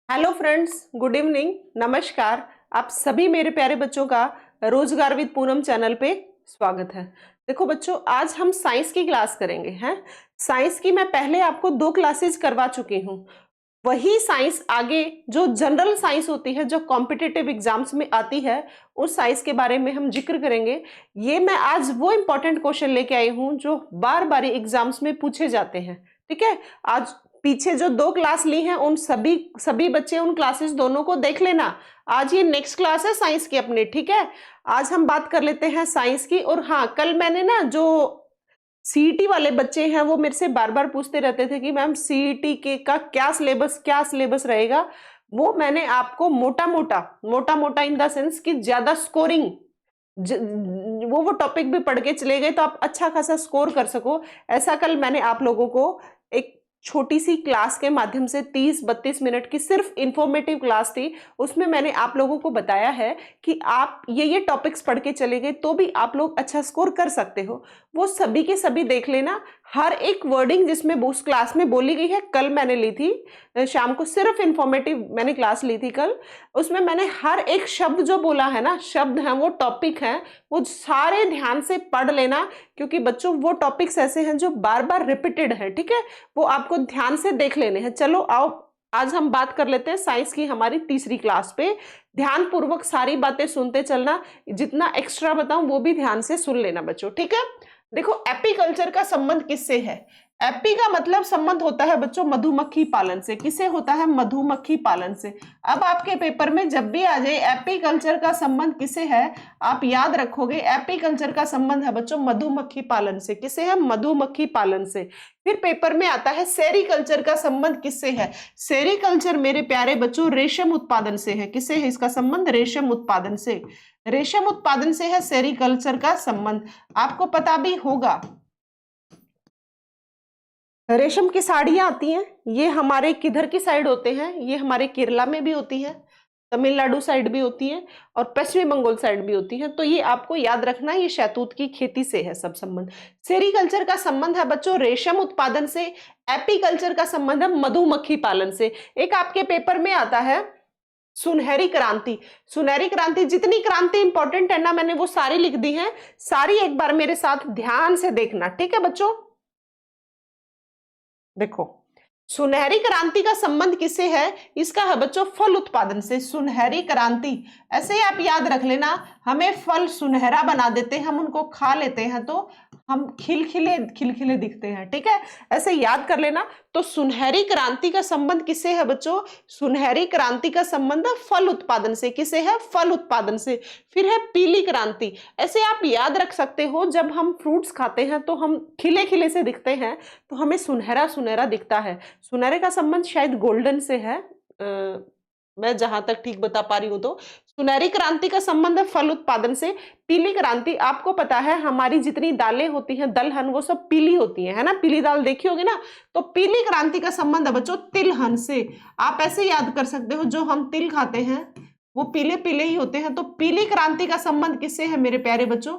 Hello friends, good evening, नमस्कार। आप सभी मेरे प्यारे बच्चों का रोजगार विद पूनम चैनल पे स्वागत है। देखो बच्चों, आज हम साइंस की क्लास करेंगे हैं। साइंस की मैं पहले आपको 2 क्लासेस करवा चुकी हूँ। वही साइंस आगे जो जनरल साइंस होती है, जो कॉम्पिटिटिव एग्जाम्स में आती है, उस साइंस के बारे में हम जिक्र करेंगे। ये मैं आज वो इंपॉर्टेंट क्वेश्चन लेके आई हूँ जो बार बार एग्जाम्स में पूछे जाते हैं। ठीक है, आज पीछे जो 2 क्लास ली हैं उन सभी बच्चे उन क्लासेस दोनों को देख लेना। आज ये नेक्स्ट क्लास है साइंस की अपनी। ठीक है, आज हम बात कर लेते हैं साइंस की। और हाँ, कल मैंने ना जो सीईटी वाले बच्चे हैं वो मेरे से बार बार पूछते रहते थे कि मैम सीईटी के का क्या सिलेबस रहेगा। वो मैंने आपको मोटा मोटा इन द सेंस कि ज्यादा स्कोरिंग, वो टॉपिक भी पढ़ के चले गए तो आप अच्छा खासा स्कोर कर सको, ऐसा कल मैंने आप लोगों को एक छोटी सी क्लास के माध्यम से 30-32 मिनट की सिर्फ इंफॉर्मेटिव क्लास थी। उसमें मैंने आप लोगों को बताया है कि आप ये टॉपिक्स पढ़ के चले गए तो भी आप लोग अच्छा स्कोर कर सकते हो। वो सभी के सभी देख लेना। हर एक वर्डिंग जिसमें उस क्लास में बोली गई है, कल मैंने ली थी शाम को, सिर्फ इंफॉर्मेटिव मैंने क्लास ली थी कल। उसमें मैंने हर एक शब्द जो बोला है ना, शब्द हैं वो टॉपिक हैं, वो सारे ध्यान से पढ़ लेना। क्योंकि बच्चों वो टॉपिक्स ऐसे हैं जो बार बार रिपीटेड है। ठीक है, वो आपको ध्यान से देख लेने हैं। चलो आओ, आज हम बात कर लेते हैं साइंस की हमारी तीसरी क्लास पे। ध्यान पूर्वक सारी बातें सुनते चलना, जितना एक्स्ट्रा बताऊं वो भी ध्यान से सुन लेना बच्चों। ठीक है, देखो एपीकल्चर का संबंध किससे है। एपी का मतलब संबंध होता है बच्चों मधुमक्खी पालन से। किससे होता है? मधुमक्खी पालन से। अब आपके पेपर में जब भी आ जाए एपीकल्चर का संबंध किससे है, आप याद रखोगे एपीकल्चर का संबंध है बच्चों मधुमक्खी पालन से। किससे है? मधुमक्खी पालन से। फिर पेपर में आता है सेरीकल्चर का संबंध किससे है। सेरीकल्चर मेरे प्यारे बच्चों रेशम उत्पादन से है। किससे है इसका संबंध? रेशम उत्पादन से। रेशम उत्पादन से है सेरीकल्चर का संबंध। आपको पता भी होगा रेशम की साड़ियां आती हैं, ये हमारे किधर की साइड होते हैं? ये हमारे केरला में भी होती है, तमिलनाडु साइड भी होती है और पश्चिमी बंगाल साइड भी होती है। तो ये आपको याद रखना, ये शहतूत की खेती से है सब संबंध। सेरीकल्चर का संबंध है बच्चों रेशम उत्पादन से। एपीकल्चर का संबंध है मधुमक्खी पालन से। एक आपके पेपर में आता है सुनहरी क्रांति। सुनहरी क्रांति, जितनी क्रांति इंपॉर्टेंट है ना मैंने वो सारी लिख दी है, सारी एक बार मेरे साथ ध्यान से देखना। ठीक है बच्चों, देखो सुनहरी क्रांति का संबंध किससे है? इसका है बच्चों फल उत्पादन से। सुनहरी क्रांति ऐसे ही आप याद रख लेना, हमें फल सुनहरा बना देते हैं, हम उनको खा लेते हैं तो हम खिलखिले दिखते हैं। ठीक है, ऐसे याद कर लेना। तो सुनहरी क्रांति का संबंध किससे है बच्चों? सुनहरी क्रांति का संबंध फल उत्पादन से। किससे है? फल उत्पादन से। फिर है पीली क्रांति। ऐसे आप याद रख सकते हो, जब हम फ्रूट्स खाते हैं तो हम खिले खिले से दिखते हैं, तो हमें सुनहरा सुनहरा दिखता है। सुनहरे का संबंध शायद गोल्डन से है, मैं जहां तक ठीक बता पा रही हूं। तो सुनहरी क्रांति का संबंध है फल उत्पादन से। पीली क्रांति, आपको पता है हमारी जितनी दालें होती हैं दलहन, वो सब पीली होती है ना, पीली दाल देखी होगी ना। तो पीली क्रांति का संबंध है बच्चों तिलहन से। आप ऐसे याद कर सकते हो, जो हम तिल खाते हैं वो पीले पीले ही होते हैं। तो पीली क्रांति का संबंध किससे है मेरे प्यारे बच्चों?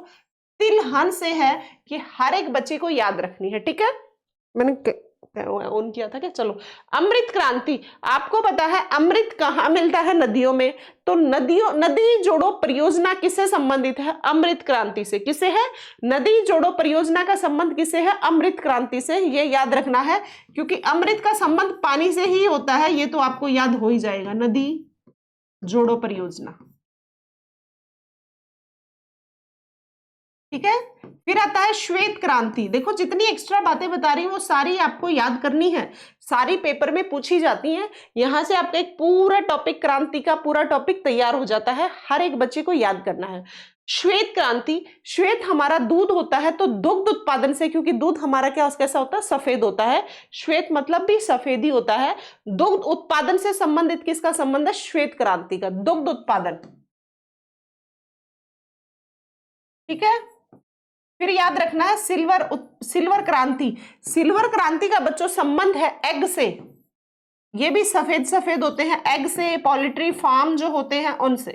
तिलहन से है। कि हर एक बच्चे को याद रखनी है। ठीक है, मैंने ऑन किया था क्या? चलो, अमृत क्रांति, आपको पता है अमृत कहाँ मिलता है? नदियों में। तो नदी जोड़ो परियोजना किससे संबंधित है? अमृत क्रांति से। किससे है? नदी जोड़ो परियोजना का संबंध किससे है? अमृत क्रांति से। ये याद रखना है, क्योंकि अमृत का संबंध पानी से ही होता है, ये तो आपको याद हो ही जाएगा। नदी जोड़ो परियोजना। ठीक है, फिर आता है श्वेत क्रांति। देखो जितनी एक्स्ट्रा बातें बता रही हूं वो सारी आपको याद करनी है, सारी पेपर में पूछी जाती हैं। यहां से आपका एक पूरा टॉपिक, क्रांति का पूरा टॉपिक तैयार हो जाता है, हर एक बच्चे को याद करना है। श्वेत क्रांति, श्वेत हमारा दूध होता है, तो दुग्ध उत्पादन से, क्योंकि दूध हमारा क्या कैसा होता है? सफेद होता है। श्वेत मतलब भी सफेद ही होता है। दुग्ध उत्पादन से संबंधित किसका संबंध है? श्वेत क्रांति का, दुग्ध उत्पादन। ठीक है, फिर याद रखना है सिल्वर क्रांति। सिल्वर क्रांति का बच्चों संबंध है एग से। ये भी सफेद सफेद होते हैं, एग से, पोल्ट्री फार्म जो होते हैं उनसे।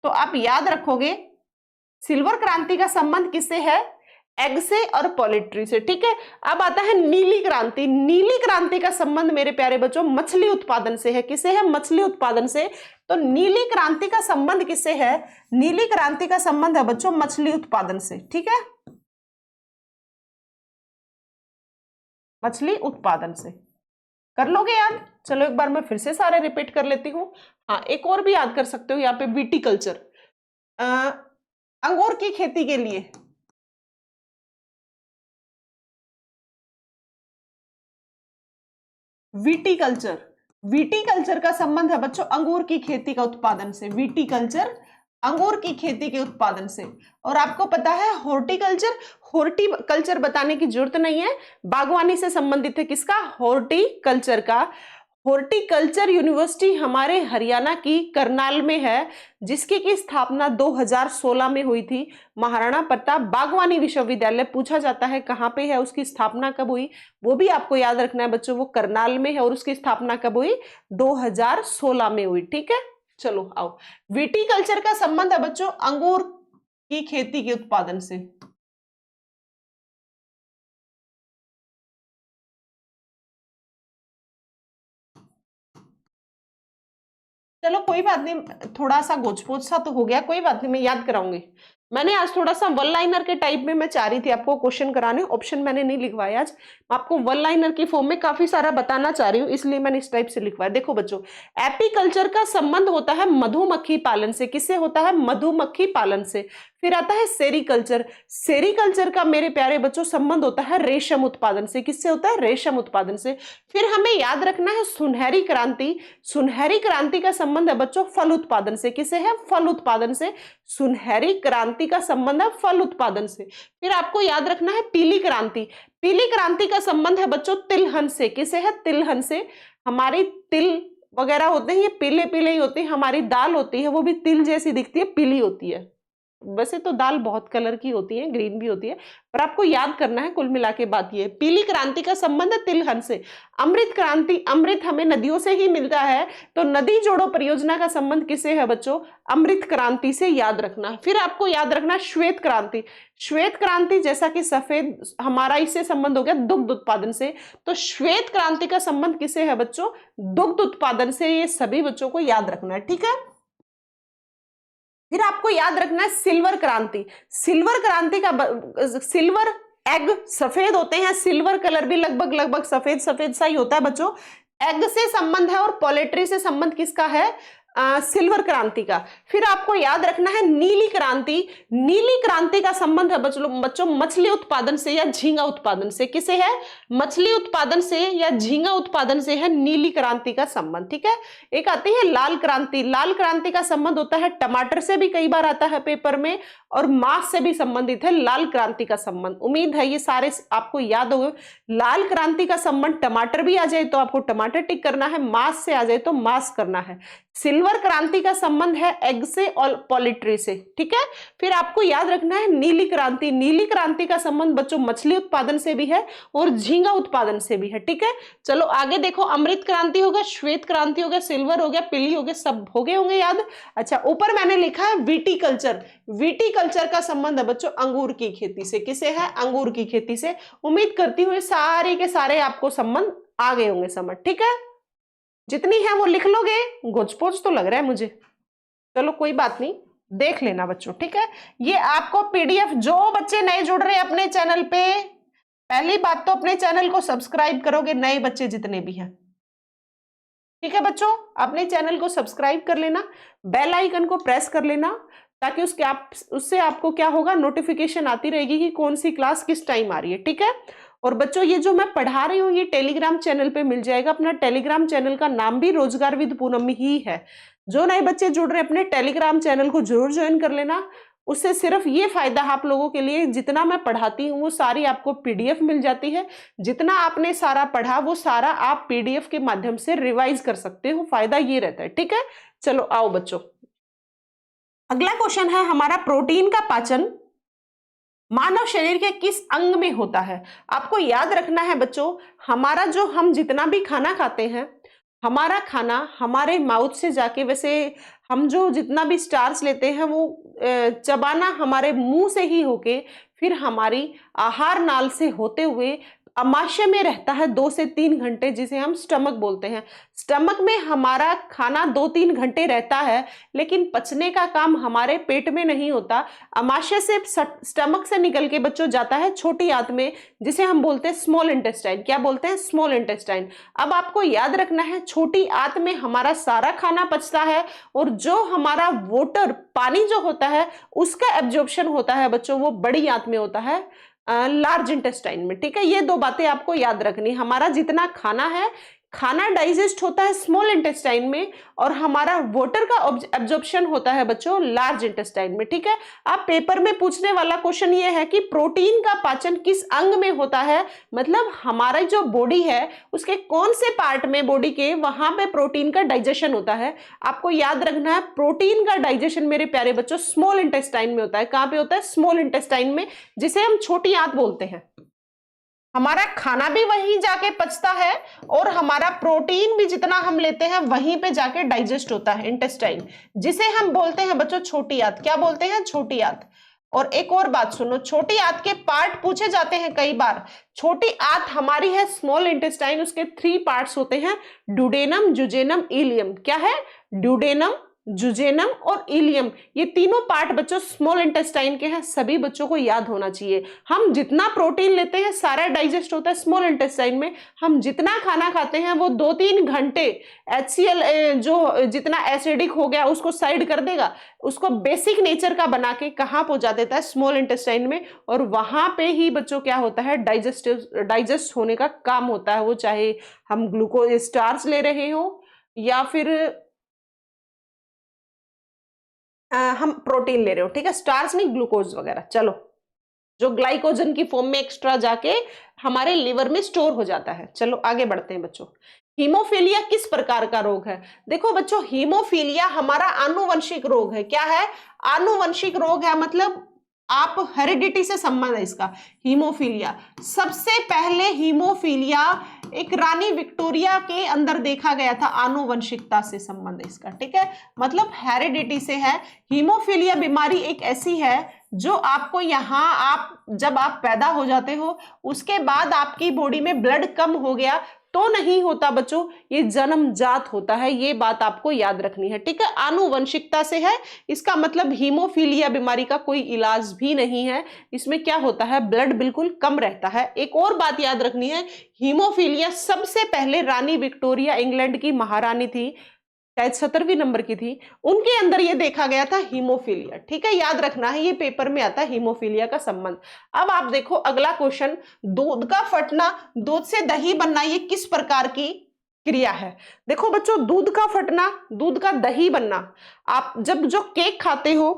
तो आप याद रखोगे सिल्वर क्रांति का संबंध किससे है? एग से और पोल्ट्री से, ठीक है। अब आता है नीली क्रांति। नीली क्रांति का संबंध मेरे प्यारे बच्चों मछली उत्पादन से है। किसे है? मछली उत्पादन से। तो नीली क्रांति का संबंध किससे है? नीली क्रांति का संबंध है बच्चों मछली उत्पादन से, ठीक है, मछली उत्पादन से। कर लोगे याद? चलो एक बार मैं फिर से सारे रिपीट कर लेती हूँ। हाँ, एक और भी याद कर सकते हो यहाँ पे, विटिकल्चर, अंगूर की खेती के लिए विटिकल्चर। विटिकल्चर का संबंध है बच्चों अंगूर की खेती का उत्पादन से। विटिकल्चर अंगूर की खेती के उत्पादन से। और आपको पता है हॉर्टिकल्चर, हॉर्टिकल्चर बताने की जरूरत नहीं है, बागवानी से संबंधित है। किसका? हॉर्टिकल्चर का। हॉर्टिकल्चर यूनिवर्सिटी हमारे हरियाणा की करनाल में है, जिसकी की स्थापना 2016 में हुई थी। महाराणा प्रताप बागवानी विश्वविद्यालय, पूछा जाता है कहाँ पे है, उसकी स्थापना कब हुई, वो भी आपको याद रखना है बच्चों, वो करनाल में है। और उसकी स्थापना कब हुई? 2016 में हुई, ठीक है। चलो आओ, विटिकल्चर का संबंध है बच्चों अंगूर की खेती के उत्पादन से। चलो कोई बात नहीं, थोड़ा सा गोचपोच सा तो हो गया, कोई बात नहीं, मैं याद कराऊंगी। मैंने आज थोड़ा सा वन लाइनर के टाइप में मैं चाह रही थी आपको क्वेश्चन कराने, ऑप्शन मैंने नहीं लिखवाया आज, आपको वन लाइनर की फॉर्म में काफी सारा बताना चाह रही हूँ, इसलिए मैंने इस टाइप से लिखवाया। देखो बच्चों, एपीकल्चर का संबंध होता है मधुमक्खी पालन से। किससे होता है? मधुमक्खी पालन से। फिर आता है सेरीकल्चर। सेरीकल्चर का मेरे प्यारे बच्चों संबंध होता है रेशम उत्पादन से। किससे होता है? रेशम उत्पादन से। फिर हमें याद रखना है सुनहरी क्रांति। सुनहरी क्रांति का संबंध है बच्चों फल उत्पादन से। किसे है? फल उत्पादन से। सुनहरी क्रांति का संबंध है फल उत्पादन से। फिर आपको याद रखना है पीली क्रांति। पीली क्रांति का संबंध है बच्चों तिलहन से। किसे है? तिलहन से। हमारी तिल वगैरह होते हैं ये पीले पीले ही होते हैं, हमारी दाल होती है वो भी तिल जैसी दिखती है, पीली होती है। वैसे तो दाल बहुत कलर की होती है, ग्रीन भी होती है, पर आपको याद करना है कुल मिला के बात ये। पीली क्रांति का संबंध है तिलहन से। अमृत क्रांति, अमृत हमें नदियों से ही मिलता है, तो नदी जोड़ो परियोजना का संबंध किससे है बच्चों? अमृत क्रांति से, याद रखना। फिर आपको याद रखना श्वेत क्रांति। श्वेत क्रांति जैसा कि सफेद, हमारा इससे संबंध हो गया दुग्ध उत्पादन से, तो श्वेत क्रांति का संबंध किससे है बच्चों? दुग्ध उत्पादन से। ये सभी बच्चों को याद रखना है, ठीक है। फिर आपको याद रखना है सिल्वर क्रांति। सिल्वर क्रांति का सिल्वर एग सफेद होते हैं, सिल्वर कलर भी लगभग लगभग सफेद सफेद सा ही होता है बच्चों। एग से संबंध है और पोल्ट्री से संबंध किसका है? सिल्वर क्रांति का। फिर आपको याद रखना है नीली क्रांति। नीली क्रांति का संबंध है बच्चों मछली उत्पादन से या झींगा उत्पादन से। किसे है? मछली उत्पादन से या झींगा उत्पादन से है नीली क्रांति का संबंध, ठीक है। एक आती है लाल क्रांति। लाल क्रांति का संबंध होता है टमाटर से, भी कई बार आता है पेपर में, और मांस से भी संबंधित है लाल क्रांति का संबंध। उम्मीद है ये सारे आपको याद होंगे। लाल क्रांति का संबंध टमाटर भी आ जाए तो आपको टमाटर टिक करना है, मांस से आ जाए तो मांस करना है। सिल्वर क्रांति का संबंध है एग से और पोल्ट्री से, ठीक है। फिर आपको याद रखना है नीली क्रांति। नीली क्रांति का संबंध बच्चों मछली उत्पादन से भी है और झींगा उत्पादन से भी है, ठीक है। चलो आगे देखो, अमृत क्रांति हो गया, श्वेत क्रांति हो गया, सिल्वर हो गया, पीली हो गया, सब हो गए होंगे याद। अच्छा, ऊपर मैंने लिखा है विटिकल्चर। विटिकल्चर का संबंध है बच्चों अंगूर की खेती से। किसे है? अंगूर की खेती से। उम्मीद करती हूँ सारे के सारे आपको संबंध आ गए होंगे समझ, ठीक है। जितनी है वो लिख लोगे, गोचपोच तो लग रहा है मुझे। चलो कोई बात नहीं, देख लेना बच्चों, ठीक है। ये आपको पीडीएफ, जो बच्चे नए जुड़ रहे हैं अपने चैनल पे, पहली बात तो अपने चैनल को सब्सक्राइब करोगे, नए बच्चे जितने भी हैं, ठीक है बच्चों। अपने चैनल को सब्सक्राइब कर लेना, बेल आइकन को प्रेस कर लेना, ताकि उससे आपको क्या होगा, नोटिफिकेशन आती रहेगी कि कौन सी क्लास किस टाइम आ रही है, ठीक है। और बच्चों ये जो मैं पढ़ा रही हूँ ये टेलीग्राम चैनल पे मिल जाएगा। अपना टेलीग्राम चैनल का नाम भी रोजगार विद पूनम ही है। जो नए बच्चे जुड़ रहे हैं अपने टेलीग्राम चैनल को जरूर ज्वाइन कर लेना। उससे सिर्फ ये फायदा आप लोगों के लिए, जितना मैं पढ़ाती हूँ वो सारी आपको पीडीएफ मिल जाती है। जितना आपने सारा पढ़ा वो सारा आप पीडीएफ के माध्यम से रिवाइज कर सकते हो, फायदा ये रहता है, ठीक है। चलो आओ बच्चों, अगला क्वेश्चन है हमारा, प्रोटीन का पाचन मानव शरीर के किस अंग में होता है? आपको याद रखना है बच्चों, हमारा जो हम जितना भी खाना खाते हैं, हमारा खाना हमारे माउथ से जाके, वैसे हम जो जितना भी स्टार्च लेते हैं वो चबाना हमारे मुंह से ही होके फिर हमारी आहार नाल से होते हुए अमाशय में रहता है 2 से 3 घंटे, जिसे हम स्टमक बोलते हैं। स्टमक में हमारा खाना 2-3 घंटे रहता है, लेकिन पचने का काम हमारे पेट में नहीं होता। अमाशय से स्टमक से निकल के बच्चों जाता है छोटी आंत में, जिसे हम बोलते हैं स्मॉल इंटेस्टाइन। क्या बोलते हैं? Small intestine. अब आपको याद रखना है, छोटी आंत में हमारा सारा खाना पचता है, और जो हमारा वाटर, पानी जो होता है, उसका एब्जॉर्प्शन होता है बच्चों, वो बड़ी आंत में होता है, लार्ज इंटेस्टाइन में। ठीक है, ये 2 बातें आपको याद रखनी। हमारा जितना खाना है, खाना डाइजेस्ट होता है स्मॉल इंटेस्टाइन में, और हमारा वाटर का एब्जॉर्प्शन होता है बच्चों लार्ज इंटेस्टाइन में। ठीक है, आप पेपर में पूछने वाला क्वेश्चन ये है कि प्रोटीन का पाचन किस अंग में होता है, मतलब हमारा जो बॉडी है उसके कौन से पार्ट में, बॉडी के, वहां पे प्रोटीन का डाइजेशन होता है। आपको याद रखना है, प्रोटीन का डाइजेशन मेरे प्यारे बच्चों स्मॉल इंटेस्टाइन में होता है। कहां पे होता है? स्मॉल इंटेस्टाइन में, जिसे हम छोटी आंत बोलते हैं। हमारा खाना भी वहीं जाके पचता है, और हमारा प्रोटीन भी जितना हम लेते हैं वहीं पे जाके डाइजेस्ट होता है, इंटेस्टाइन, जिसे हम बोलते हैं बच्चों छोटी आंत। क्या बोलते हैं? छोटी आंत। और एक और बात सुनो, छोटी आंत के पार्ट पूछे जाते हैं कई बार। छोटी आंत हमारी है स्मॉल इंटेस्टाइन, उसके 3 पार्ट्स होते हैं, ड्यूडेनम, जुजेनम, इलियम। क्या है? ड्यूडेनम, जुजेनम और इलियम, ये तीनों पार्ट बच्चों स्मॉल इंटेस्टाइन के हैं। सभी बच्चों को याद होना चाहिए। हम जितना प्रोटीन लेते हैं सारा डाइजेस्ट होता है स्मॉल इंटेस्टाइन में। हम जितना खाना खाते हैं वो 2-3 घंटे HCl जो जितना एसिडिक हो गया उसको साइड कर देगा, उसको बेसिक नेचर का बना के कहाँ पहुंचा देता है? स्मॉल इंटेस्टाइन में। और वहां पे ही बच्चों क्या होता है? डाइजेस्ट होने का काम होता है, वो चाहे हम ग्लूकोज स्टार्च ले रहे हो या फिर हम प्रोटीन ले रहे हो। ठीक है, स्टार्च नहीं, ग्लूकोज वगैरह। चलो, जो ग्लाइकोजन की फॉर्म में एक्स्ट्रा जाके हमारे लिवर में स्टोर हो जाता है। चलो आगे बढ़ते हैं बच्चों। हीमोफीलिया किस प्रकार का रोग है? देखो बच्चों, हीमोफीलिया हमारा आनुवंशिक रोग है। क्या है? आनुवंशिक रोग है, मतलब आप हेरिडिटी से संबंध है इसका। हीमोफीलिया, सबसे पहले हीमोफीलिया एक रानी विक्टोरिया के अंदर देखा गया था, आनुवंशिकता से संबंध है इसका। ठीक है, मतलब हेरिडिटी से है। हीमोफीलिया बीमारी एक ऐसी है जो आपको यहां, आप जब आप पैदा हो जाते हो उसके बाद आपकी बॉडी में ब्लड कम हो गया तो नहीं होता बच्चों, ये जन्मजात होता है। ये बात आपको याद रखनी है। ठीक है, आनुवंशिकता से है, इसका मतलब हीमोफीलिया बीमारी का कोई इलाज भी नहीं है। इसमें क्या होता है? ब्लड बिल्कुल कम रहता है। एक और बात याद रखनी है, हीमोफीलिया सबसे पहले रानी विक्टोरिया, इंग्लैंड की महारानी थी, शायद 17वीं नंबर की थी, उनके अंदर ये देखा गया था हीमोफीलिया। ठीक है, याद रखना है, ये पेपर में आता है हीमोफीलिया का संबंध। अब आप देखो अगला क्वेश्चन, दूध का फटना, दूध से दही बनना, ये किस प्रकार की क्रिया है? देखो बच्चों, दूध का फटना, दूध का दही बनना, आप जब जो केक खाते हो,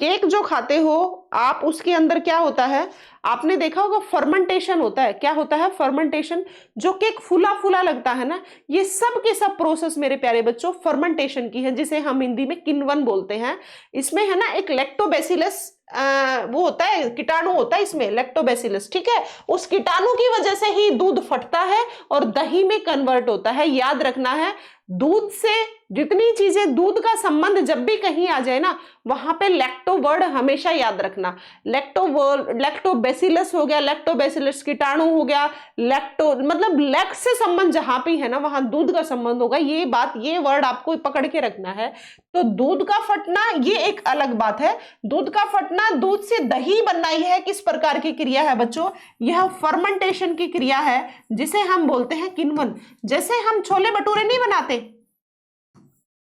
केक जो खाते हो आप, उसके अंदर क्या होता है? आपने देखा होगा फर्मेंटेशन होता है। क्या होता है? फर्मेंटेशन। जो केक फूला फूला लगता है ना, ये सब के सब प्रोसेस मेरे प्यारे बच्चों फर्मेंटेशन की है, जिसे हम हिंदी में किण्वन बोलते हैं। इसमें है ना एक लैक्टोबैसिलस, वो होता है, कीटाणु होता है इसमें, लैक्टोबैसिलस। ठीक है, उस कीटाणु की वजह से ही दूध फटता है और दही में कन्वर्ट होता है। याद रखना है, दूध से जितनी चीजें, दूध का संबंध जब भी कहीं आ जाए ना, वहां पे लैक्टो वर्ड हमेशा याद रखना। लैक्टोबैसिलस हो गया, लैक्टोबैसिलस कीटाणु हो गया, लैक्टो मतलब लैक्ट से संबंध जहां भी है ना, वहां दूध का संबंध होगा। ये बात, ये वर्ड आपको पकड़ के रखना है। तो दूध का फटना ये एक अलग बात है। दूध का फटना, दूध से दही बनना, यह है किस प्रकार की क्रिया है बच्चों? यह फर्मेंटेशन की क्रिया है, जिसे हम बोलते हैं किण्वन। जैसे हम छोले भटूरे नहीं बनाते,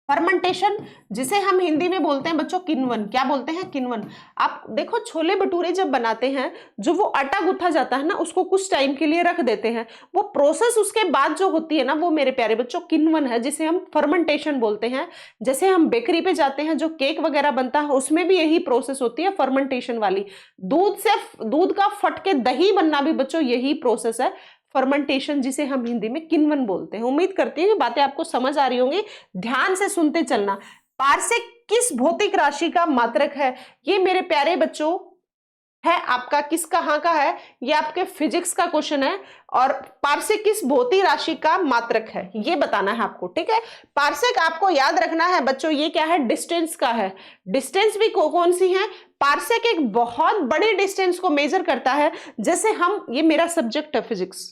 फर्मेंटेशन, जिसे हम हिंदी में बोलते हैं बच्चों किण्वन। क्या बोलते हैं? किण्वन। आप देखो, छोले भटूरे जब बनाते हैं, जो वो आटा गूंथा जाता है ना, उसको कुछ टाइम के लिए रख देते हैं, वो प्रोसेस उसके बाद जो होती है ना, वो मेरे प्यारे बच्चों किण्वन है, जिसे हम फर्मेंटेशन बोलते हैं। जैसे हम बेकरी पे जाते हैं, जो केक वगैरह बनता है, उसमें भी यही प्रोसेस होती है, फर्मेंटेशन वाली। दूध से, दूध का फट के दही बनना भी बच्चों यही प्रोसेस है, फर्मेंटेशन, जिसे हम हिंदी में किण्वन बोलते हैं। उम्मीद करती हूँ बातें आपको समझ आ रही होंगी, ध्यान से सुनते चलना। पारसेक किस भौतिक राशि का मात्रक है? ये मेरे प्यारे बच्चों है आपका किस कहाँ का है, ये आपके फिजिक्स का क्वेश्चन है। और पार्सेक किस भौतिक राशि का मात्रक है, ये बताना है आपको, ठीक है। पार्सेक आपको याद रखना है बच्चों, ये क्या है, डिस्टेंस का है। डिस्टेंस भी कौन सी है, पार्सेक एक बहुत बड़ी डिस्टेंस को मेजर करता है। जैसे हम, ये मेरा सब्जेक्ट है फिजिक्स,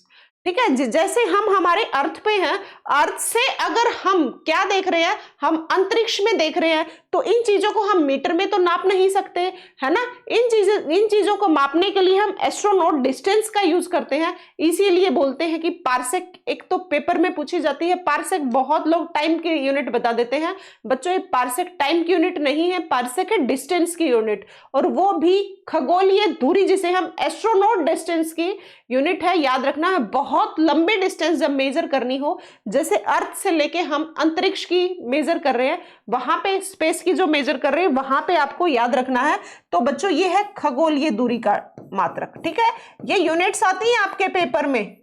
ठीक है, जैसे हम हमारे अर्थ पे हैं, अर्थ से अगर हम क्या देख रहे हैं, हम अंतरिक्ष में देख रहे हैं, तो इन चीजों को हम मीटर में तो नाप नहीं सकते, है ना। इन चीजों को मापने के लिए हम एस्ट्रोनॉट डिस्टेंस का यूज करते हैं। इसीलिए बोलते हैं कि पार्सेक, एक तो पेपर में पूछी जाती है पार्सेक, बहुत लोग टाइम की यूनिट बता देते हैं बच्चों, ये पार्सेक टाइम की यूनिट नहीं है, पार्सेक है डिस्टेंस की यूनिट, और वो भी खगोलीय दूरी, जिसे हम एस्ट्रोनॉट डिस्टेंस की यूनिट है, याद रखना है। बहुत लंबी डिस्टेंस जब मेजर करनी हो, जैसे अर्थ से लेके हम अंतरिक्ष की मेजर कर रहे हैं, वहां पे स्पेस की जो मेजर कर रहे हैं, वहां पे आपको याद रखना है। तो बच्चों ये है खगोलीय दूरी का मात्रक, ठीक है। ये यूनिट्स आती हैं आपके पेपर में,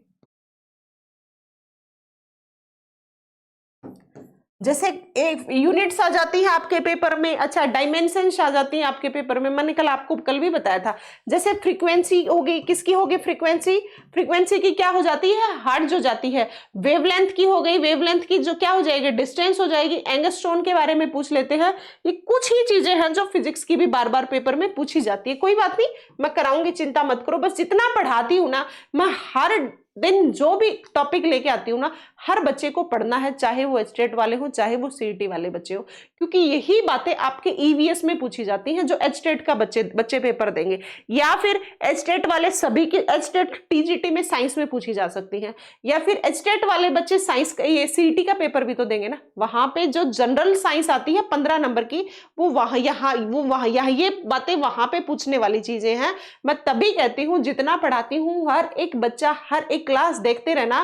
जैसे एक यूनिट्स आ जाती है आपके पेपर में, अच्छा डायमेंशंस आ जाती हैं आपके पेपर में, मैंने आपको कल भी बताया था। जैसे फ्रीक्वेंसी होगी, किसकी होगी फ्रीक्वेंसी, फ्रीक्वेंसी की क्या हो जाती है, हर्ट्ज हो जाती है। वेवलेंथ की हो गई, वेवलेंथ की जो क्या हो जाएगी, डिस्टेंस हो जाएगी। एंगस्ट्रॉन के बारे में पूछ लेते हैं। ये कुछ ही चीजें हैं जो फिजिक्स की भी बार बार पेपर में पूछी जाती है। कोई बात नहीं, मैं कराऊंगी, चिंता मत करो। बस जितना पढ़ाती हूं ना, मैं हर दिन जो भी टॉपिक लेके आती हूँ ना, हर बच्चे को पढ़ना है, चाहे वो स्टेट वाले हो, चाहे वो सीईटी वाले बच्चे हो, क्योंकि यही बातें आपके ईवीएस में पूछी जाती हैं, जो एचटेट का बच्चे पेपर देंगे, या फिर एचटेट वाले सभी के, एचटेट टीजीटी में साइंस में पूछी जा सकती हैं, या फिर एचटेट वाले बच्चे साइंस, ये सीईटी का पेपर भी तो देंगे ना, वहां पे जो जनरल साइंस आती है 15 नंबर की, वो वहां यहाँ ये बातें वहां पे पूछने वाली चीजें हैं। मैं तभी कहती हूँ, जितना पढ़ाती हूँ, हर एक बच्चा, हर एक क्लास देखते रहना,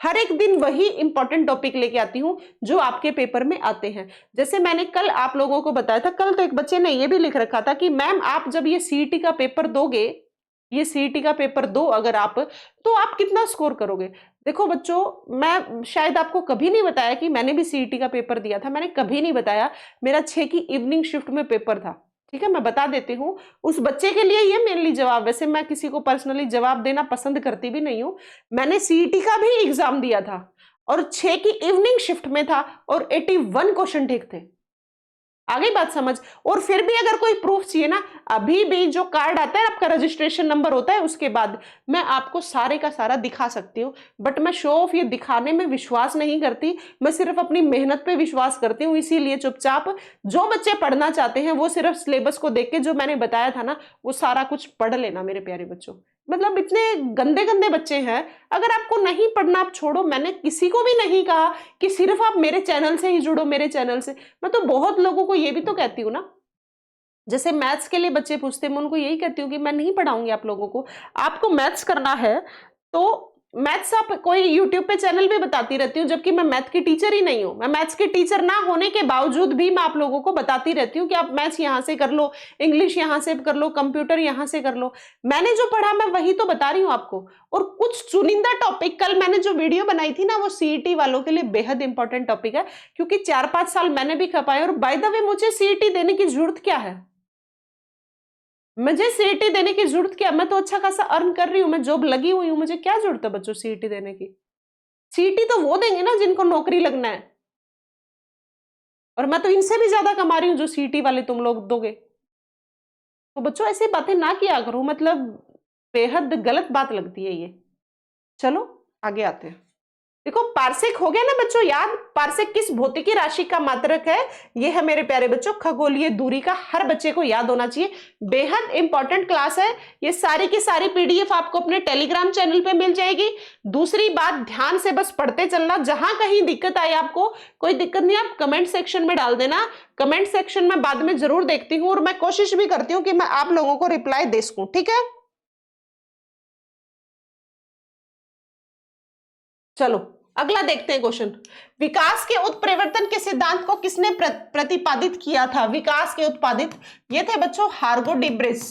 हर एक दिन वही इंपॉर्टेंट टॉपिक लेके आती हूं जो आपके पेपर में आते हैं। जैसे मैंने कल आप लोगों को बताया था, कल तो एक बच्चे ने ये भी लिख रखा था कि मैम आप जब ये सीईटी का पेपर दोगे, ये सीईटी का पेपर दो अगर आप, तो आप कितना स्कोर करोगे। देखो बच्चों, मैं शायद आपको कभी नहीं बताया कि मैंने भी सीईटी का पेपर दिया था, मैंने कभी नहीं बताया। मेरा 6 की इवनिंग शिफ्ट में पेपर था, ठीक है, मैं बता देती हूँ उस बच्चे के लिए ये मेनली जवाब। वैसे मैं किसी को पर्सनली जवाब देना पसंद करती भी नहीं हूं। मैंने सीईटी का भी एग्जाम दिया था और 6 की इवनिंग शिफ्ट में था और 81 क्वेश्चन ठीक थे। आ गई बात समझ। और फिर भी अगर कोई प्रूफ चाहिए ना, अभी भी जो कार्ड आता है आपका, रजिस्ट्रेशन नंबर होता है, उसके बाद मैं आपको सारे का सारा दिखा सकती हूँ। बट मैं शो ऑफ, ये दिखाने में विश्वास नहीं करती, मैं सिर्फ अपनी मेहनत पे विश्वास करती हूँ। इसीलिए चुपचाप जो बच्चे पढ़ना चाहते हैं वो सिर्फ सिलेबस को देख के, जो मैंने बताया था ना, वो सारा कुछ पढ़ लेना मेरे प्यारे बच्चों। मतलब इतने गंदे गंदे बच्चे हैं, अगर आपको नहीं पढ़ना आप छोड़ो। मैंने किसी को भी नहीं कहा कि सिर्फ आप मेरे चैनल से ही जुड़ो, मेरे चैनल से। मैं तो बहुत लोगों को ये भी तो कहती हूँ ना, जैसे मैथ्स के लिए बच्चे पूछते हैं, मैं उनको यही कहती हूँ कि मैं नहीं पढ़ाऊंगी आप लोगों को। आपको मैथ्स करना है तो मैथ्स आप कोई यूट्यूब पे चैनल पे बताती रहती हूँ, जबकि मैं मैथ की टीचर ही नहीं हूँ। मैं मैथ्स की टीचर ना होने के बावजूद भी मैं आप लोगों को बताती रहती हूँ कि आप मैथ्स यहाँ से कर लो, इंग्लिश यहाँ से कर लो, कंप्यूटर यहाँ से कर लो। मैंने जो पढ़ा मैं वही तो बता रही हूँ आपको। और कुछ चुनिंदा टॉपिक, कल मैंने जो वीडियो बनाई थी ना, वो सीईटी वालों के लिए बेहद इंपॉर्टेंट टॉपिक है, क्योंकि 4-5 साल मैंने भी खपाए। और बाय द वे, मुझे सीईटी देने की जरूरत क्या है, मुझे सीईटी देने की जरूरत क्या, मैं तो अच्छा खासा अर्न कर रही हूं, मैं जॉब लगी हुई हूं, मुझे क्या जरूरत है बच्चों सीईटी देने की। सीईटी तो वो देंगे ना जिनको नौकरी लगना है, और मैं तो इनसे भी ज्यादा कमा रही हूं जो सीईटी वाले तुम लोग दोगे। तो बच्चों ऐसी बातें ना किया करो, मतलब बेहद गलत बात लगती है ये। चलो आगे आते हैं। देखो पार्सेक हो गया ना बच्चों याद, पार्सेक किस भौतिकी राशि का मात्रक है, ये है मेरे प्यारे बच्चों खगोलीय दूरी का। हर बच्चे को याद होना चाहिए, बेहद इंपॉर्टेंट क्लास है। ये सारी की सारी पीडीएफ आपको अपने टेलीग्राम चैनल पे मिल जाएगी। दूसरी बात, ध्यान से बस पढ़ते चलना, जहां कहीं दिक्कत आए आपको, कोई दिक्कत नहीं, आप कमेंट सेक्शन में डाल देना। कमेंट सेक्शन में बाद में जरूर देखती हूँ, और मैं कोशिश भी करती हूँ कि मैं आप लोगों को रिप्लाई दे सकूं, ठीक है। चलो अगला देखते हैं क्वेश्चन। विकास के उत्प्रेवर्तन के सिद्धांत को किसने प्रतिपादित किया था। विकास के उत्पादित, ये थे बच्चों हार्गो डिब्रेस,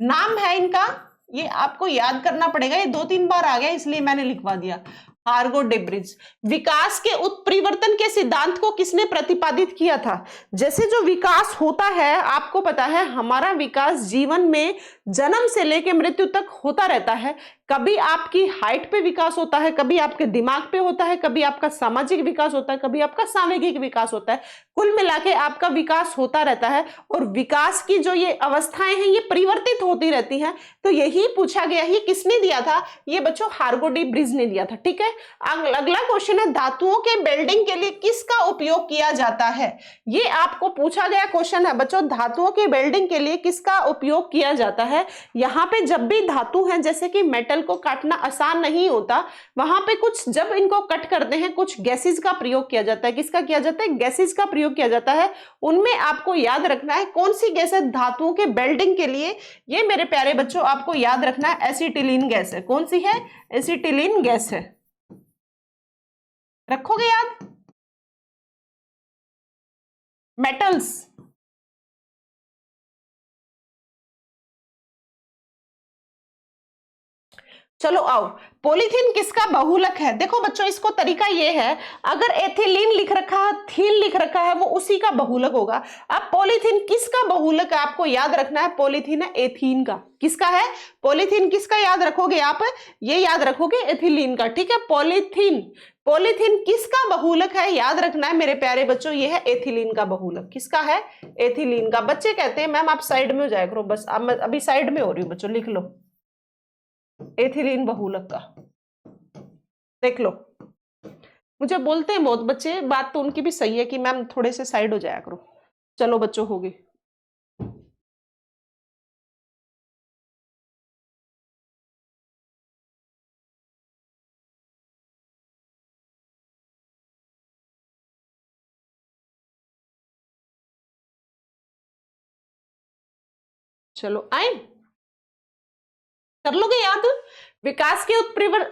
नाम है इनका, ये आपको याद करना पड़ेगा, ये 2-3 बार आ गया इसलिए मैंने लिखवा दिया। हार्गो डेब्रिज। विकास के उत्परिवर्तन के सिद्धांत को किसने प्रतिपादित किया था? जैसे जो विकास होता है, आपको पता है हमारा विकास जीवन में जन्म से लेकर मृत्यु तक होता रहता है। कभी आपकी हाइट पे विकास होता है, कभी आपके दिमाग पे होता है, कभी आपका सामाजिक विकास होता है, कभी आपका सांवेगिक विकास होता है। कुल मिला के आपका विकास होता रहता है और विकास की जो ये अवस्थाएं हैं ये परिवर्तित होती रहती हैं। तो यही पूछा गया, ये किसने दिया था? ये बच्चों हार्गो डी ब्रिज ने दिया था। ठीक है, अगला क्वेश्चन है, धातुओं के वेल्डिंग के लिए किसका उपयोग किया जाता है? ये आपको पूछा गया क्वेश्चन है बच्चों, धातुओं के वेल्डिंग के लिए किसका उपयोग किया जाता है? यहाँ पे जब भी धातु है, जैसे कि मेटल को काटना आसान नहीं होता, वहां पे कुछ जब इनको कट करते हैं कुछ गैसेज का प्रयोग किया जाता है। किसका किया जाता है? गैसेज का प्रयोग किया जाता है। उनमें आपको याद रखना है कौन सी गैस है धातुओं के वेल्डिंग के लिए। ये मेरे प्यारे बच्चों आपको याद रखना है, एसिटिलीन गैस है। कौन सी है? एसिटिलीन गैस है। रखोगे याद? मेटल्स। चलो आओ, पॉलीथीन किसका बहुलक है? देखो बच्चों इसको तरीका ये है, अगर एथिलीन लिख रखा है, थीन लिख रखा है, वो उसी का बहुलक होगा। अब पॉलीथीन किसका बहुलक है आपको याद रखना है? पॉलीथीन है एथीन का। किसका है? पॉलीथीन किसका याद रखोगे आप? ये याद रखोगे एथिलीन का। ठीक है, पॉलीथीन, पॉलीथीन किसका बहुलक है याद रखना है मेरे प्यारे बच्चों, ये है एथिलीन का बहुलक। किसका है? एथिलीन का। बच्चे कहते हैं मैम आप साइड में हो जाया करो, बस अब मैं अभी साइड में हो रही हूँ बच्चों, लिख लो एथिलीन बहुलक का, देख लो। मुझे बोलते हैं बहुत बच्चे, बात तो उनकी भी सही है कि मैम थोड़े से साइड हो जाया करो। चलो बच्चों होगी। चलो आए, कर लोगे याद? विकास के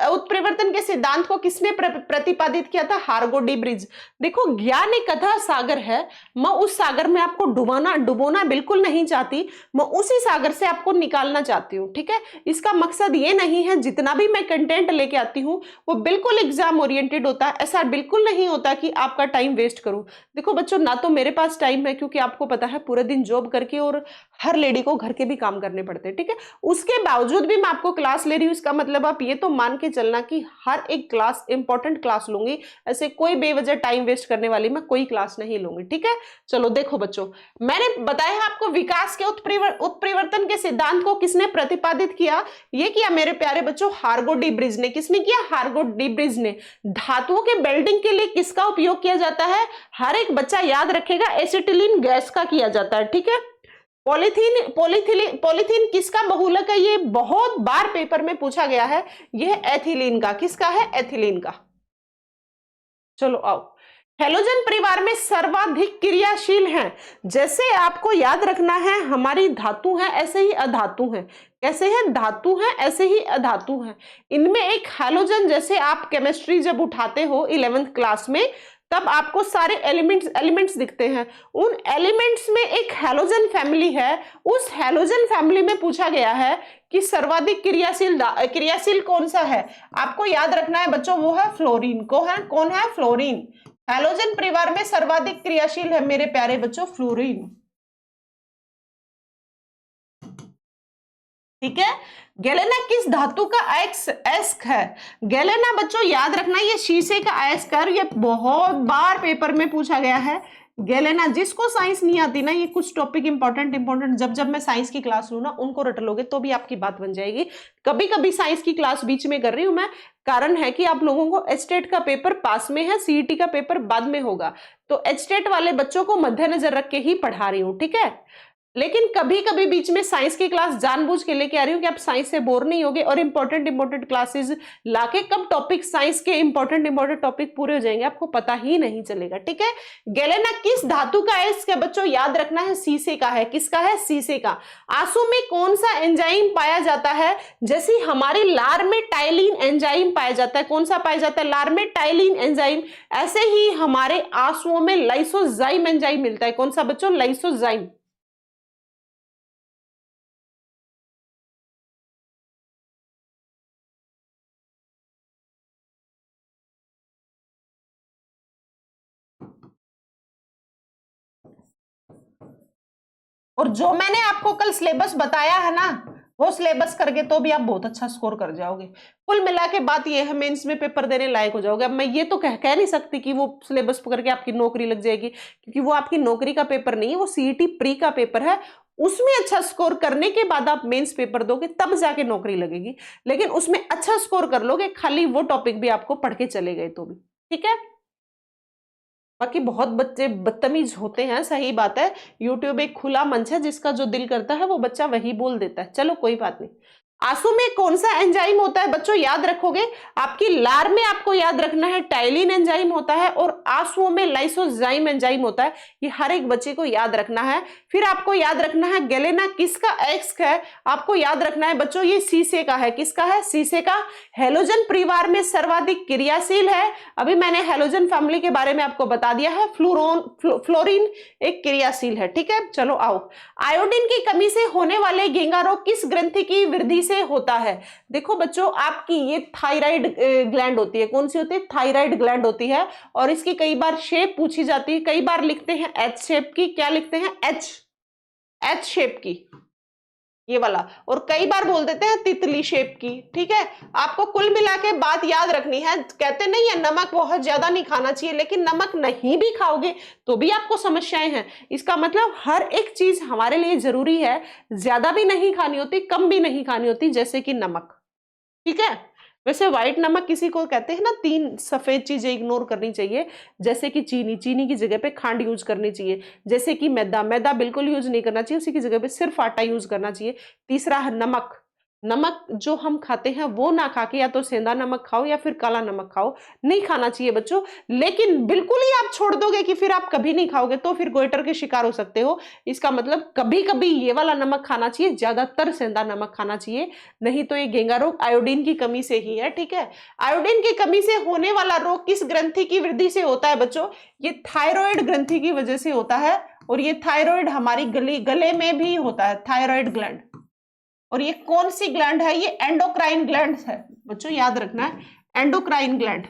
उत्परिवर्तन के सिद्धांत को किसने प्रतिपादित किया था? हार्गो डी ब्रिज। देखो ज्ञान एक अथाह सागर है, मैं उस सागर में आपको डुबोना बिल्कुल नहीं चाहती, मैं उसी सागर से आपको निकालना चाहती हूँ। ठीक है, इसका मकसद ये नहीं है जितना भी मैं कंटेंट लेके आती हूँ वो बिल्कुल एग्जाम ओरिएंटेड होता है, ऐसा बिल्कुल नहीं होता कि आपका टाइम वेस्ट करूं। देखो बच्चों ना तो मेरे पास टाइम है, क्योंकि आपको पता है पूरे दिन जॉब करके और हर लेडी को घर के भी काम करने पड़ते हैं। ठीक है, उसके बावजूद भी मैं आपको क्लास ले रही हूँ, इसका मतलब आप ये तो मान के चलना कि हर एक क्लास इंपॉर्टेंट क्लास लूंगी, ऐसे कोई बेवजह टाइम वेस्ट करने वाली मैं कोई क्लास नहीं लूंगी। ठीक है, चलो देखो बच्चों, मैंने बताया आपको विकास के उत्परिवर्तन के सिद्धांत को किसने प्रतिपादित किया? ये किया मेरे प्यारे बच्चों हार्गो डी ब्रिज ने। किसने किया? हार्गो डी ब्रिज ने। धातुओं के वेल्डिंग के लिए किसका उपयोग किया जाता है? हर एक बच्चा याद रखेगा, एसिटिलीन गैस का किया जाता है। ठीक है, पॉलीथीन किसका बहुलक है? ये बहुत बार पेपर में पूछा गया है, यह एथिलीन का। किसका है? एथिलीन का। चलो आओ, हेलोजन परिवार में सर्वाधिक क्रियाशील हैं। जैसे आपको याद रखना है हमारी धातु है ऐसे ही अधातु हैं। कैसे हैं? धातु हैं ऐसे ही अधातु हैं। इनमें एक हेलोजन, जैसे आप केमिस्ट्री जब उठाते हो 11th क्लास में, तब आपको सारे एलिमेंट्स दिखते हैं। उन एलिमेंट्स में एक हेलोजन फैमिली है। उस हेलोजन फैमिली में पूछा गया है कि सर्वाधिक क्रियाशील कौन सा है? आपको याद रखना है बच्चों, वो है फ्लोरीन। कौन है? फ्लोरीन। हेलोजन परिवार में सर्वाधिक क्रियाशील है मेरे प्यारे बच्चों फ्लोरीन। ठीक है, गैलेना किस धातु का अयस्क है? गैलेना बच्चों याद रखना ये शीशे का अयस्क है, ये बहुत बार पेपर में पूछा गया है। गैलेना, जिसको साइंस नहीं आती ना, ये कुछ टॉपिक इंपॉर्टेंट जब मैं साइंस की क्लास लूँ ना, उनको रट लोगे तो भी आपकी बात बन जाएगी। कभी कभी साइंस की क्लास बीच में कर रही हूं मैं, कारण है कि आप लोगों को एचटेट का पेपर पास में है, सीईटी का पेपर बाद में होगा, तो एचटेट वाले बच्चों को मद्देनजर रख के ही पढ़ा रही हूँ। ठीक है, लेकिन कभी कभी बीच में साइंस की क्लास जानबूझ के लेके आ रही हूँ कि आप साइंस से बोर नहीं होगे, और इंपॉर्टेंट क्लासेस लाके कब टॉपिक साइंस के इंपॉर्टेंट टॉपिक पूरे हो जाएंगे आपको पता ही नहीं चलेगा। ठीक है, गैलेना किस धातु का है? इसके बच्चों याद रखना है शीशे का है। किसका है? शीशे का। आंसू में कौन सा एंजाइम पाया जाता है? जैसे हमारी लार में टाइलिन एंजाइम पाया जाता है। कौन सा पाया जाता है? लार में टाइलिन एंजाइम। ऐसे ही हमारे आंसुओं में लाइसोजाइम एंजाइम मिलता है। कौन सा बच्चों? लाइसोजाइम। और जो मैंने आपको कल सिलेबस बताया है ना, वो सिलेबस करके तो भी आप बहुत अच्छा स्कोर कर जाओगे। कुल मिला के बात ये है, मेंस में पेपर देने लायक हो जाओगे। अब मैं ये तो कह नहीं सकती कि वो सिलेबस पकड़ के आपकी नौकरी लग जाएगी, क्योंकि वो आपकी नौकरी का पेपर नहीं है, वो सीईटी प्री का पेपर है। उसमें अच्छा स्कोर करने के बाद आप मेंस पेपर दोगे, तब जाके नौकरी लगेगी। लेकिन उसमें अच्छा स्कोर कर लोगे, खाली वो टॉपिक भी आपको पढ़ के चले गए तो भी ठीक है। बाकी बहुत बच्चे बदतमीज होते हैं, सही बात है। यूट्यूब एक खुला मंच है, जिसका जो दिल करता है वो बच्चा वही बोल देता है। चलो कोई बात नहीं। आंसू में कौन सा एंजाइम होता है बच्चों, याद रखोगे। आपकी लार में आपको याद रखना है टाइलिन एंजाइम होता है, और आंसुओं में लाइसोजाइम एंजाइम होता है। ये हर एक बच्चे को याद रखना है। फिर आपको याद रखना है गैलेना किसका एक्स है, आपको याद रखना है बच्चों ये सीसे का है। किसका है, सीसे का। हेलोजन परिवार में सर्वाधिक क्रियाशील है। अभी मैंने हेलोजन फैमिली के बारे में आपको बता दिया है। फ्लोरीन एक क्रियाशील है, ठीक है। चलो आओ, आयोडीन की कमी से होने वाले गेंगा रोग किस ग्रंथि की वृद्धि से होता है। देखो बच्चों, आपकी ये थायराइड ग्लैंड होती है। कौन सी होती है, थायराइड ग्लैंड होती है। और इसकी कई बार शेप पूछी जाती है, कई बार लिखते हैं एच शेप की। क्या लिखते हैं, एच शेप की, ये वाला। और कई बार बोल देते हैं तितली शेप की, ठीक है। आपको कुल मिला के बात याद रखनी है। कहते नहीं है नमक बहुत ज्यादा नहीं खाना चाहिए, लेकिन नमक नहीं भी खाओगे तो भी आपको समस्याएं हैं। इसका मतलब हर एक चीज हमारे लिए जरूरी है, ज्यादा भी नहीं खानी होती, कम भी नहीं खानी होती, जैसे कि नमक, ठीक है। वैसे व्हाइट नमक किसी को कहते हैं ना, 3 सफेद चीजें इग्नोर करनी चाहिए, जैसे कि चीनी की जगह पे खांड यूज करनी चाहिए। जैसे कि मैदा बिल्कुल यूज नहीं करना चाहिए, उसी की जगह पे सिर्फ आटा यूज करना चाहिए। तीसरा है नमक। नमक जो हम खाते हैं वो ना खा के या तो सेंधा नमक खाओ या फिर काला नमक खाओ, नहीं खाना चाहिए बच्चों। लेकिन बिल्कुल ही आप छोड़ दोगे कि फिर आप कभी नहीं खाओगे, तो फिर गोइटर के शिकार हो सकते हो। इसका मतलब कभी कभी ये वाला नमक खाना चाहिए, ज्यादातर सेंधा नमक खाना चाहिए, नहीं तो ये गेंगा रोग आयोडीन की कमी से ही है, ठीक है। आयोडीन की कमी से होने वाला रोग किस ग्रंथि की वृद्धि से होता है बच्चों, ये थायराइड ग्रंथि की वजह से होता है। और ये थायराइड हमारी गले में भी होता है, थायराइड ग्लैंड। और ये कौन सी ग्लैंड है, ये एंडोक्राइन ग्लैंड है बच्चों, याद रखना है, एंडोक्राइन ग्लैंड।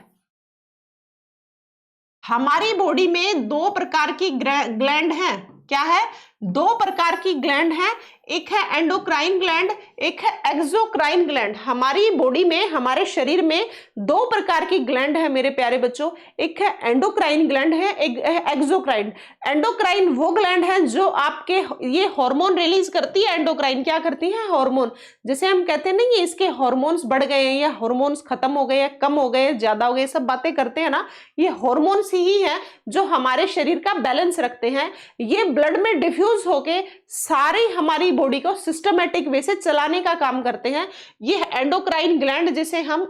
हमारी बॉडी में 2 प्रकार की ग्लैंड हैं। क्या है, 2 प्रकार की ग्लैंड है। एक है एंडोक्राइन ग्लैंड, एक है एक्सोक्राइन ग्लैंड। हमारी बॉडी में, हमारे शरीर में 2 प्रकार की ग्लैंड है मेरे प्यारे बच्चों। एक है एंडोक्राइन ग्लैंड है, एक है एक्सोक्राइन। एंडोक्राइन वो ग्लैंड है जो आपके ये हार्मोन रिलीज करती है। एंडोक्राइन क्या करती है, हार्मोन। जैसे हम कहते हैं नहीं, इसके हार्मोन्स बढ़ गए हैं या हार्मोन्स खत्म हो गए, कम हो गए, ज्यादा हो गए, सब बातें करते हैं ना, ये हार्मोन्स ही है जो हमारे शरीर का बैलेंस रखते हैं। ये ब्लड में डिफ्यूज होके सारी हमारी बॉडी को सिस्टमेटिक वे से चलाने का काम करते हैं। ये एंडोक्राइन ग्लैंड, जिसे हम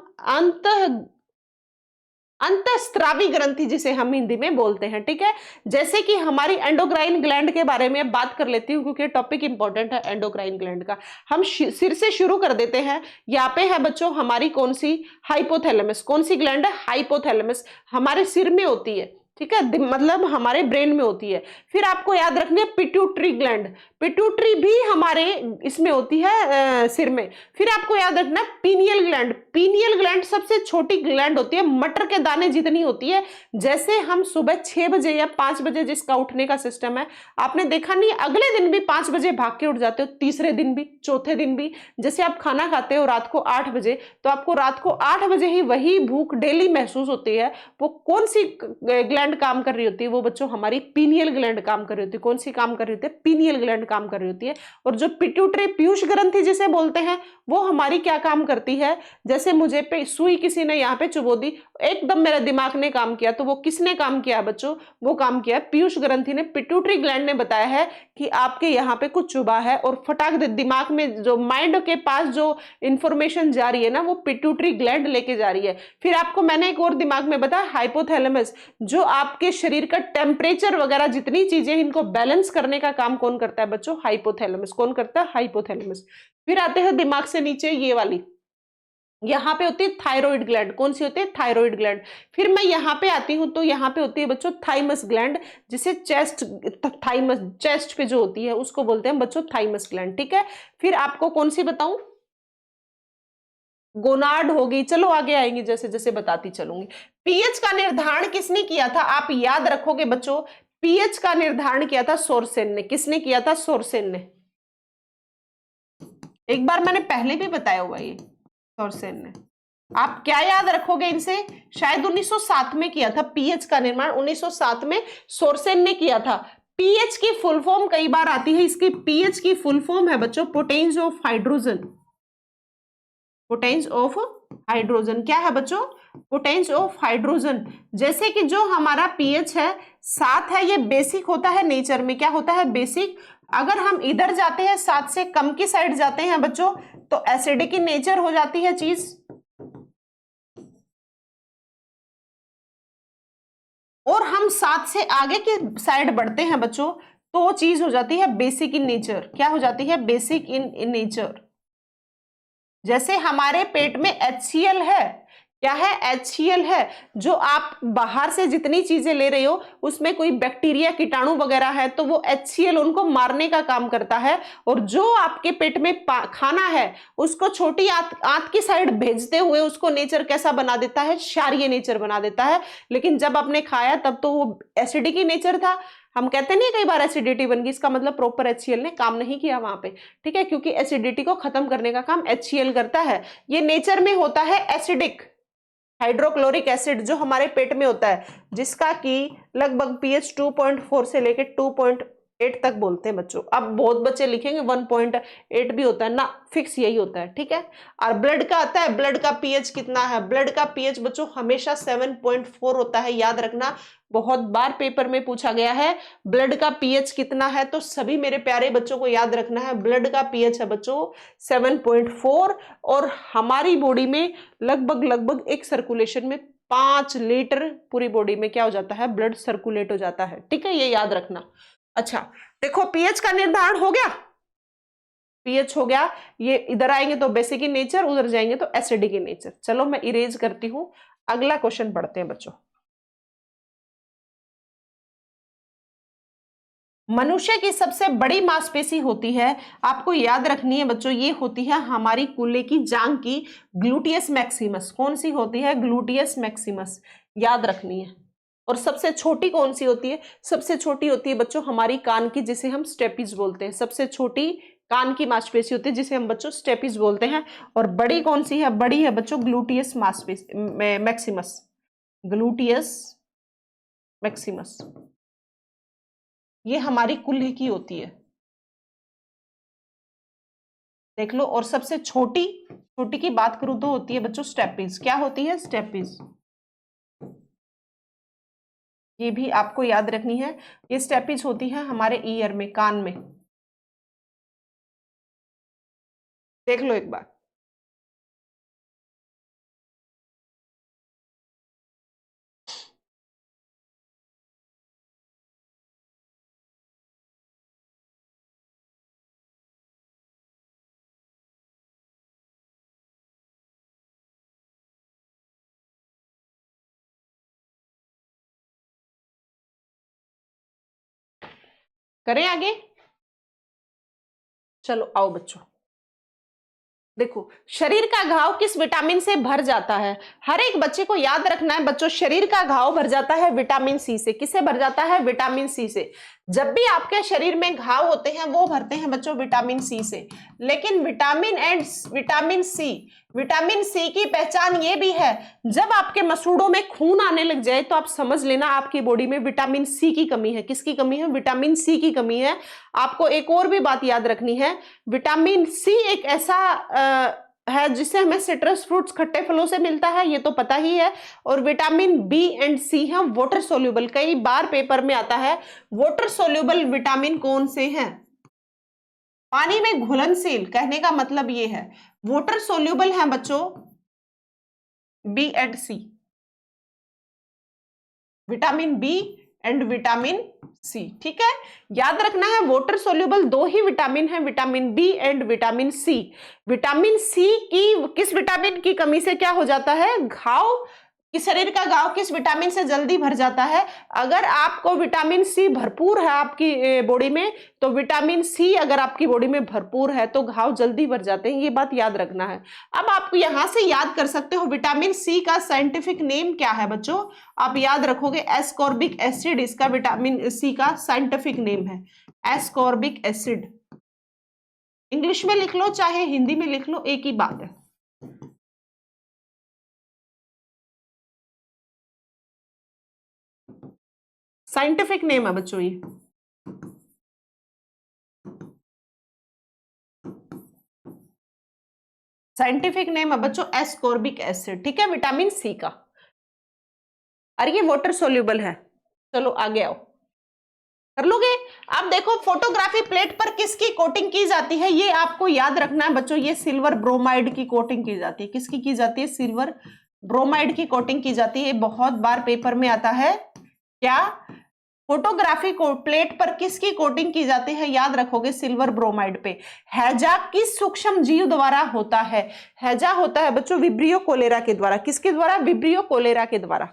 अंतःस्रावी ग्रंथि, जिसे हम हिंदी में बोलते हैं, ठीक है। जैसे कि हमारी एंडोक्राइन ग्लैंड के बारे में बात कर लेती हूँ, क्योंकि टॉपिक इंपॉर्टेंट है एंडोक्राइन ग्लैंड का। हम सिर से शुरू कर देते हैं। यहाँ पे है बच्चों हमारी कौन सी, हाइपोथैलेमस। कौन सी ग्लैंड है, हाइपोथैलेमस, हमारे सिर में होती है, ठीक है, मतलब हमारे ब्रेन में होती है। फिर आपको याद रखनी है पिट्यूटरी ग्लैंड। पिट्यूटरी भी हमारे इसमें होती है, सिर में। फिर आपको याद रखना है पीनियल ग्लैंड। पीनियल ग्लैंड सबसे छोटी ग्लैंड होती है, मटर के दाने जितनी होती है। जैसे हम सुबह 6 बजे या 5 बजे जिसका उठने का सिस्टम है, आपने देखा नहीं, अगले दिन भी 5 बजे भाग के उठ जाते हो, तीसरे दिन भी, चौथे दिन भी। जैसे आप खाना खाते हो रात को 8 बजे, तो आपको रात को 8 बजे ही वही भूख डेली महसूस होती है। वो कौन सी ग्लैंड काम कर रही होती है, वो बच्चों हमारी पीनियल ग्लैंड काम कर रही होती है। कौन सी काम कर रही होती है, पीनियल ग्लैंड काम कर रही होती है। और जो पिट्यूटरी पीयूष ग्रंथि जिसे बोलते हैं, वो हमारी क्या काम करती है, जैसे मुझे पे सुई किसी ने यहाँ पे चुबो दी, एकदम मेरे दिमाग ने काम किया, तो वो किसने काम किया बच्चों, वो काम किया पीयूष ग्रंथि ने। पिट्यूटरी ग्लैंड ने बताया है कि आपके यहाँ पे कुछ चुबा है, और फटाक दिमाग में जो माइंड के पास जो इंफॉर्मेशन जा रही है ना, वो पिट्यूटरी ग्लैंड लेके जा रही है। फिर आपको मैंने एक और दिमाग में बताया हाइपोथैलेमस, जो आपके शरीर का टेम्परेचर वगैरह जितनी चीजें, इनको बैलेंस करने का काम कौन करता है बच्चों, हाइपोथैलेमस। कौन करता है, हाइपोथैलेमस। फिर आते हैं दिमाग से नीचे, ये वाली, यहां पे होती है थायराइड ग्लैंड। कौन सी होती है, थायराइड ग्लैंड। फिर मैं यहां पे आती हूं, तो यहां पे होती है बच्चों थाइमस ग्लैंड, जिसे थाइमस, चेस्ट पे जो होती है उसको बोलते हैं बच्चों थाइमस ग्लैंड, ठीक है। फिर आपको कौन सी बताऊं, गोनाड होगी। चलो आगे आएंगे, जैसे जैसे बताती चलूंगी। पीएच का निर्धारण किसने किया था, आप याद रखोगे बच्चों, पीएच का निर्धारण किया था सोरसेन ने। किसने किया था? सोरसेन ने। एक बार मैंने पहले भी बताया हुआ ये, सोरसेन ने। आप क्या याद रखोगे इनसे? शायद 1907 में किया था पीएच का निर्माण, 1907 में सोरसेन ने किया था। पीएच की फुल फॉर्म कई बार आती है, इसकी पीएच की फुल फॉर्म है बच्चों potence of hydrogen. Potence of hydrogen क्या है बच्चों? Potence of hydrogen. जैसे कि जो हमारा पीएच है 7 है, ये बेसिक होता है नेचर में। क्या होता है? बेसिक। अगर हम इधर जाते हैं 7 से कम की साइड जाते हैं बच्चों तो एसिडिक इन नेचर हो जाती है चीज, और हम 7 से आगे की साइड बढ़ते हैं बच्चों तो वो चीज हो जाती है बेसिक इन नेचर। क्या हो जाती है? Basic in nature. जैसे हमारे पेट में HCl है। क्या है? HCl है। जो आप बाहर से जितनी चीजें ले रहे हो उसमें कोई बैक्टीरिया कीटाणु वगैरह है तो वो HCl उनको मारने का काम करता है, और जो आपके पेट में खाना है उसको छोटी आंत की साइड भेजते हुए उसको नेचर कैसा बना देता है? क्षारीय नेचर बना देता है। लेकिन जब आपने खाया तब तो वो एसिडिक ही नेचर था। हम कहते नहीं कई बार एसिडिटी बन गई, इसका मतलब प्रॉपर HCl ने काम नहीं किया वहां पे। ठीक है, क्योंकि एसिडिटी को खत्म करने का काम HCl करता है। ये नेचर में होता है एसिडिक। हाइड्रोक्लोरिक एसिड जो हमारे पेट में होता है, जिसका कि लगभग पीएच 2.4 से लेके 2.8 तक बोलते हैं बच्चों। अब बहुत बच्चे लिखेंगे 1.8 भी होता है ना, फिक्स यही होता है। ठीक है, और ब्लड का आता है, ब्लड का पीएच कितना है? ब्लड का पीएच बच्चों हमेशा 7.4 होता है, याद रखना। बहुत बार पेपर में पूछा गया है ब्लड का पीएच कितना है, तो सभी मेरे प्यारे बच्चों को याद रखना है ब्लड का पीएच है बच्चों 7.4। और हमारी बॉडी में लगभग एक सर्कुलेशन में 5 लीटर पूरी बॉडी में क्या हो जाता है? ब्लड सर्कुलेट हो जाता है। ठीक है, ये याद रखना। अच्छा देखो, पीएच का निर्धारण हो गया। पीएच हो गया। ये इधर आएंगे तो बेसिक इन नेचर, उधर जाएंगे तो एसिडिक इन नेचर। चलो मैं इरेज करती हूं, अगला क्वेश्चन पढ़ते हैं बच्चों। मनुष्य की सबसे बड़ी मांसपेशी होती है, आपको याद रखनी है बच्चों, ये होती है हमारी कूल्हे की जांघ की ग्लूटियस मैक्सिमस। कौन सी होती है? ग्लूटियस मैक्सिमस, याद रखनी है। और सबसे छोटी कौन सी होती है? सबसे छोटी होती है बच्चों हमारी कान की, जिसे हम स्टेपिस बोलते हैं। सबसे छोटी कान की मांसपेशी होती है जिसे हम बच्चों स्टेपिस बोलते हैं। और बड़ी कौन सी है? बड़ी है बच्चों ग्लूटियस मांसपेशी मैक्सिमस। ग्लूटियस मैक्सिमस ये हमारी कूल्हे की होती है, देख लो। और सबसे छोटी छोटी की बात करूं तो होती है बच्चों स्टेपिस। क्या होती है? स्टेपिस। ये भी आपको याद रखनी है। ये स्टेपिस होती है हमारे ईयर में, कान में। देख लो एक बार। करें आगे? चलो आओ बच्चों, देखो शरीर का घाव किस विटामिन से भर जाता है? हर एक बच्चे को याद रखना है बच्चों, शरीर का घाव भर जाता है विटामिन सी से। किससे भर जाता है? विटामिन सी से। जब भी आपके शरीर में घाव होते हैं वो भरते हैं बच्चों विटामिन सी से। लेकिन विटामिन सी की पहचान ये भी है, जब आपके मसूड़ों में खून आने लग जाए तो आप समझ लेना आपकी बॉडी में विटामिन सी की कमी है। किसकी कमी है? विटामिन सी की कमी है। आपको एक और भी बात याद रखनी है, विटामिन सी एक ऐसा है जिससे हमें सिट्रस फ्रूट्स खट्टे फलों से मिलता है, ये तो पता ही है। और विटामिन बी एंड सी है वाटर सोल्यूबल। कई बार पेपर में आता है वाटर सोल्यूबल विटामिन कौन से हैं? पानी में घुलनशील, कहने का मतलब ये है वाटर सोल्यूबल है बच्चों B and C, vitamin B and vitamin C. ठीक है, याद रखना है वाटर सोल्यूबल 2 ही विटामिन है, vitamin B and vitamin C. Vitamin C की किस विटामिन की कमी से क्या हो जाता है? घाव कि शरीर का घाव किस विटामिन से जल्दी भर जाता है? अगर आपको विटामिन सी भरपूर है आपकी बॉडी में, तो विटामिन सी अगर आपकी बॉडी में भरपूर है तो घाव जल्दी भर जाते हैं, ये बात याद रखना है। अब आप यहां से याद कर सकते हो विटामिन सी का साइंटिफिक नेम क्या है बच्चों, आप याद रखोगे एस्कॉर्बिक एसिड, इसका विटामिन सी का साइंटिफिक नेम है एस्कॉर्बिक एसिड। इंग्लिश में लिख लो चाहे हिंदी में लिख लो, एक ही बात है। साइंटिफिक नेम है बच्चों ये। साइंटिफिक नेम है बच्चों एस्कॉर्बिक एसिड, ठीक है, विटामिन सी का। और ये वाटर सोल्यूबल है। चलो आगे आओ, कर लोगे। अब देखो फोटोग्राफी प्लेट पर किसकी कोटिंग की जाती है, ये आपको याद रखना है बच्चों। ये सिल्वर ब्रोमाइड की कोटिंग की जाती है। किसकी की जाती है? सिल्वर ब्रोमाइड की कोटिंग की जाती है। बहुत बार पेपर में आता है क्या, फोटोग्राफी को प्लेट पर किसकी कोटिंग की जाती है? याद रखोगे सिल्वर ब्रोमाइड पे। हैजा किस सूक्ष्म जीव द्वारा होता है? हैजा होता है बच्चों विब्रियो कोलेरा के द्वारा। किसके द्वारा? विब्रियो कोलेरा के द्वारा।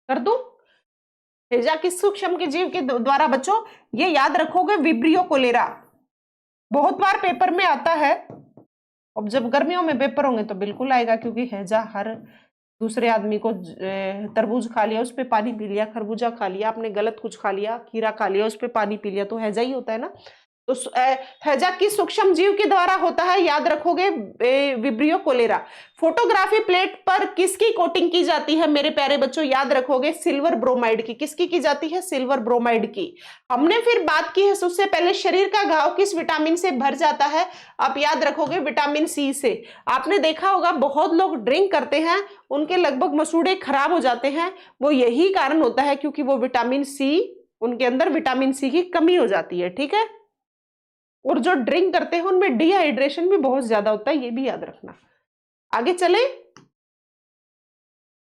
कर दूं? हैजा किस सूक्ष्म के जीव के द्वारा बच्चों? ये याद रखोगे विब्रियो कोलेरा। बहुत बार पेपर में आता है। अब जब गर्मियों में पेपर होंगे तो बिल्कुल आएगा, क्योंकि हैजा हर दूसरे आदमी को, तरबूज खा लिया उस पे पानी पी लिया, खरबूजा खा लिया आपने, गलत कुछ खा लिया, खीरा खा लिया उस पे पानी पी लिया, तो हैजा ही होता है ना। तो हैजा किस सूक्ष्म जीव के द्वारा होता है? याद रखोगे विब्रियो कोलेरा। फोटोग्राफी प्लेट पर किसकी कोटिंग की जाती है मेरे प्यारे बच्चों? याद रखोगे सिल्वर ब्रोमाइड की। किसकी की जाती है? सिल्वर ब्रोमाइड की। हमने फिर बात की है उससे पहले शरीर का घाव किस विटामिन से भर जाता है? आप याद रखोगे विटामिन सी से। आपने देखा होगा बहुत लोग ड्रिंक करते हैं, उनके लगभग मसूड़े खराब हो जाते हैं, वो यही कारण होता है क्योंकि वो विटामिन सी, उनके अंदर विटामिन सी की कमी हो जाती है, ठीक है। और जो ड्रिंक करते हैं उनमें डिहाइड्रेशन भी बहुत ज्यादा होता है, ये भी याद रखना। आगे चले।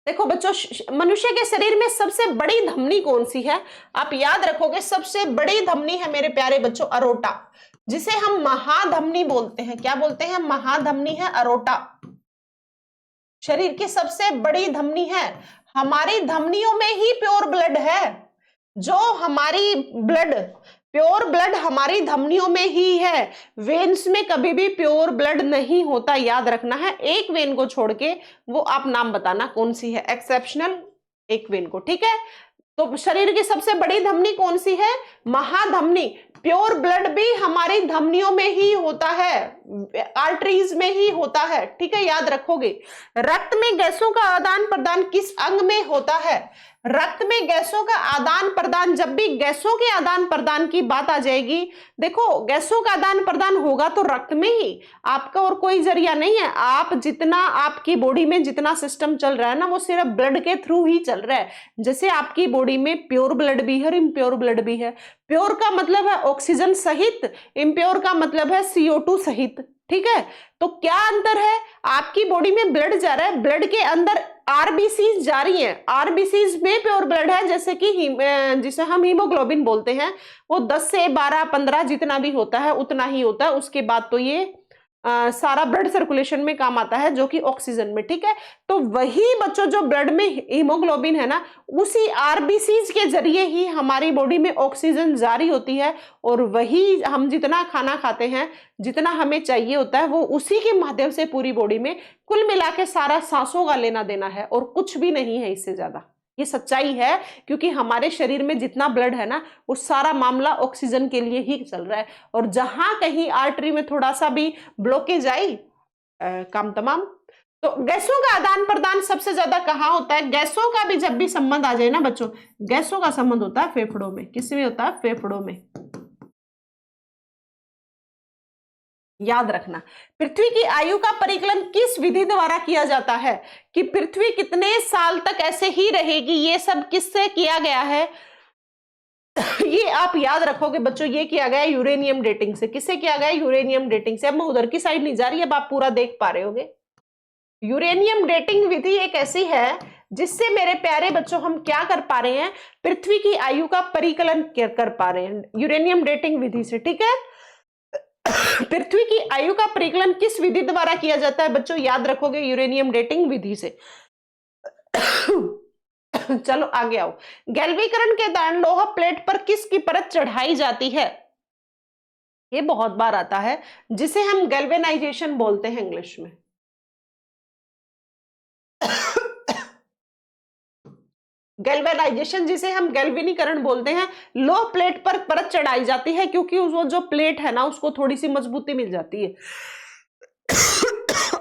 देखो बच्चों मनुष्य के शरीर में सबसे बड़ी धमनी कौन सी है? आप याद रखोगे सबसे बड़ी धमनी है मेरे प्यारे बच्चों अरोटा, जिसे हम महाधमनी बोलते हैं। क्या बोलते हैं? महाधमनी है अरोटा। शरीर की सबसे बड़ी धमनी है। हमारी धमनियों में ही प्योर ब्लड है। जो हमारी ब्लड, प्योर ब्लड हमारी धमनियों में ही है। वेन्स में कभी भी प्योर ब्लड नहीं होता, याद रखना है। एक वेन को छोड़ के, वो आप नाम बताना कौन सी है, एक्सेप्शनल एक वेन को, ठीक है। तो शरीर की सबसे बड़ी धमनी कौन सी है? महाधमनी। प्योर ब्लड भी हमारी धमनियों में ही होता है, आर्टरीज में ही होता है, ठीक है, याद रखोगे। रक्त में गैसों का आदान प्रदान किस अंग में होता है? रक्त में गैसों का आदान प्रदान, जब भी गैसों के आदान प्रदान की बात आ जाएगी, देखो गैसों का आदान प्रदान होगा तो रक्त में ही, आपका और कोई जरिया नहीं है। आप जितना, आपकी बॉडी में जितना सिस्टम चल रहा है ना, वो सिर्फ ब्लड के थ्रू ही चल रहा है। जैसे आपकी बॉडी में प्योर ब्लड भी है और इम्प्योर ब्लड भी है। प्योर का मतलब है ऑक्सीजन सहित, इम्प्योर का मतलब है CO2 सहित, ठीक है। तो क्या अंतर है? आपकी बॉडी में ब्लड जा रहा है, ब्लड के अंदर आरबीसीज जा रही हैं, आरबीसीज में प्योर ब्लड है, जैसे कि जिसे हम हीमोग्लोबिन बोलते हैं, वो 10 से 12 15 जितना भी होता है उतना ही होता है। उसके बाद तो ये सारा ब्लड सर्कुलेशन में काम आता है, जो कि ऑक्सीजन में, ठीक है। तो वही बच्चों जो ब्लड में हीमोग्लोबिन है ना, उसी आरबीसीज के जरिए ही हमारी बॉडी में ऑक्सीजन जारी होती है, और वही हम जितना खाना खाते हैं, जितना हमें चाहिए होता है, वो उसी के माध्यम से पूरी बॉडी में, कुल मिला के सारा सांसों का लेना देना है, और कुछ भी नहीं है इससे ज्यादा। ये सच्चाई है, क्योंकि हमारे शरीर में जितना ब्लड है ना, वो सारा मामला ऑक्सीजन के लिए ही चल रहा है। और जहां कहीं आर्टरी में थोड़ा सा भी ब्लॉकेज आई, काम तमाम। तो गैसों का आदान प्रदान सबसे ज्यादा कहाँ होता है? गैसों का भी जब भी संबंध आ जाए ना बच्चों, गैसों का संबंध होता है फेफड़ों में। किसमें होता है? फेफड़ों में। याद रखना। पृथ्वी की आयु का परिकलन किस विधि द्वारा किया जाता है? कि पृथ्वी कितने साल तक ऐसे ही रहेगी, ये सब किससे किया गया है? ये आप याद रखोगे बच्चों, ये किया गया यूरेनियम डेटिंग से। किससे किया गया? यूरेनियम डेटिंग से। अब मैं उधर की साइड नहीं जा रही, अब आप पूरा देख पा रहे होगे। यूरेनियम डेटिंग विधि एक ऐसी है जिससे मेरे प्यारे बच्चों हम क्या कर पा रहे हैं, पृथ्वी की आयु का परिकलन कर पा रहे हैं यूरेनियम डेटिंग विधि से। ठीक है, पृथ्वी की आयु का परिकलन किस विधि द्वारा किया जाता है बच्चों, याद रखोगे यूरेनियम डेटिंग विधि से। चलो आगे आओ। गैल्वीकरण के दौरान लोहा प्लेट पर किसकी परत चढ़ाई जाती है, ये बहुत बार आता है, जिसे हम गैल्वेनाइजेशन बोलते हैं इंग्लिश में। गैल्वेनाइजेशन जिसे हम गैल्वेनीकरण बोलते हैं, लो प्लेट पर परत चढ़ाई जाती है क्योंकि वो जो प्लेट है ना उसको थोड़ी सी मजबूती मिल जाती है।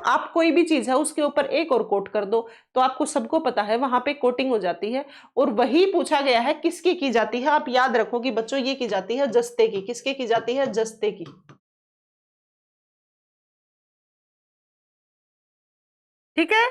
आप कोई भी चीज है उसके ऊपर एक और कोट कर दो तो आपको सबको पता है वहां पे कोटिंग हो जाती है। और वही पूछा गया है किसकी की जाती है, आप याद रखो कि बच्चों ये की जाती है जस्ते की। किसकी की जाती है, जस्ते की। ठीक है,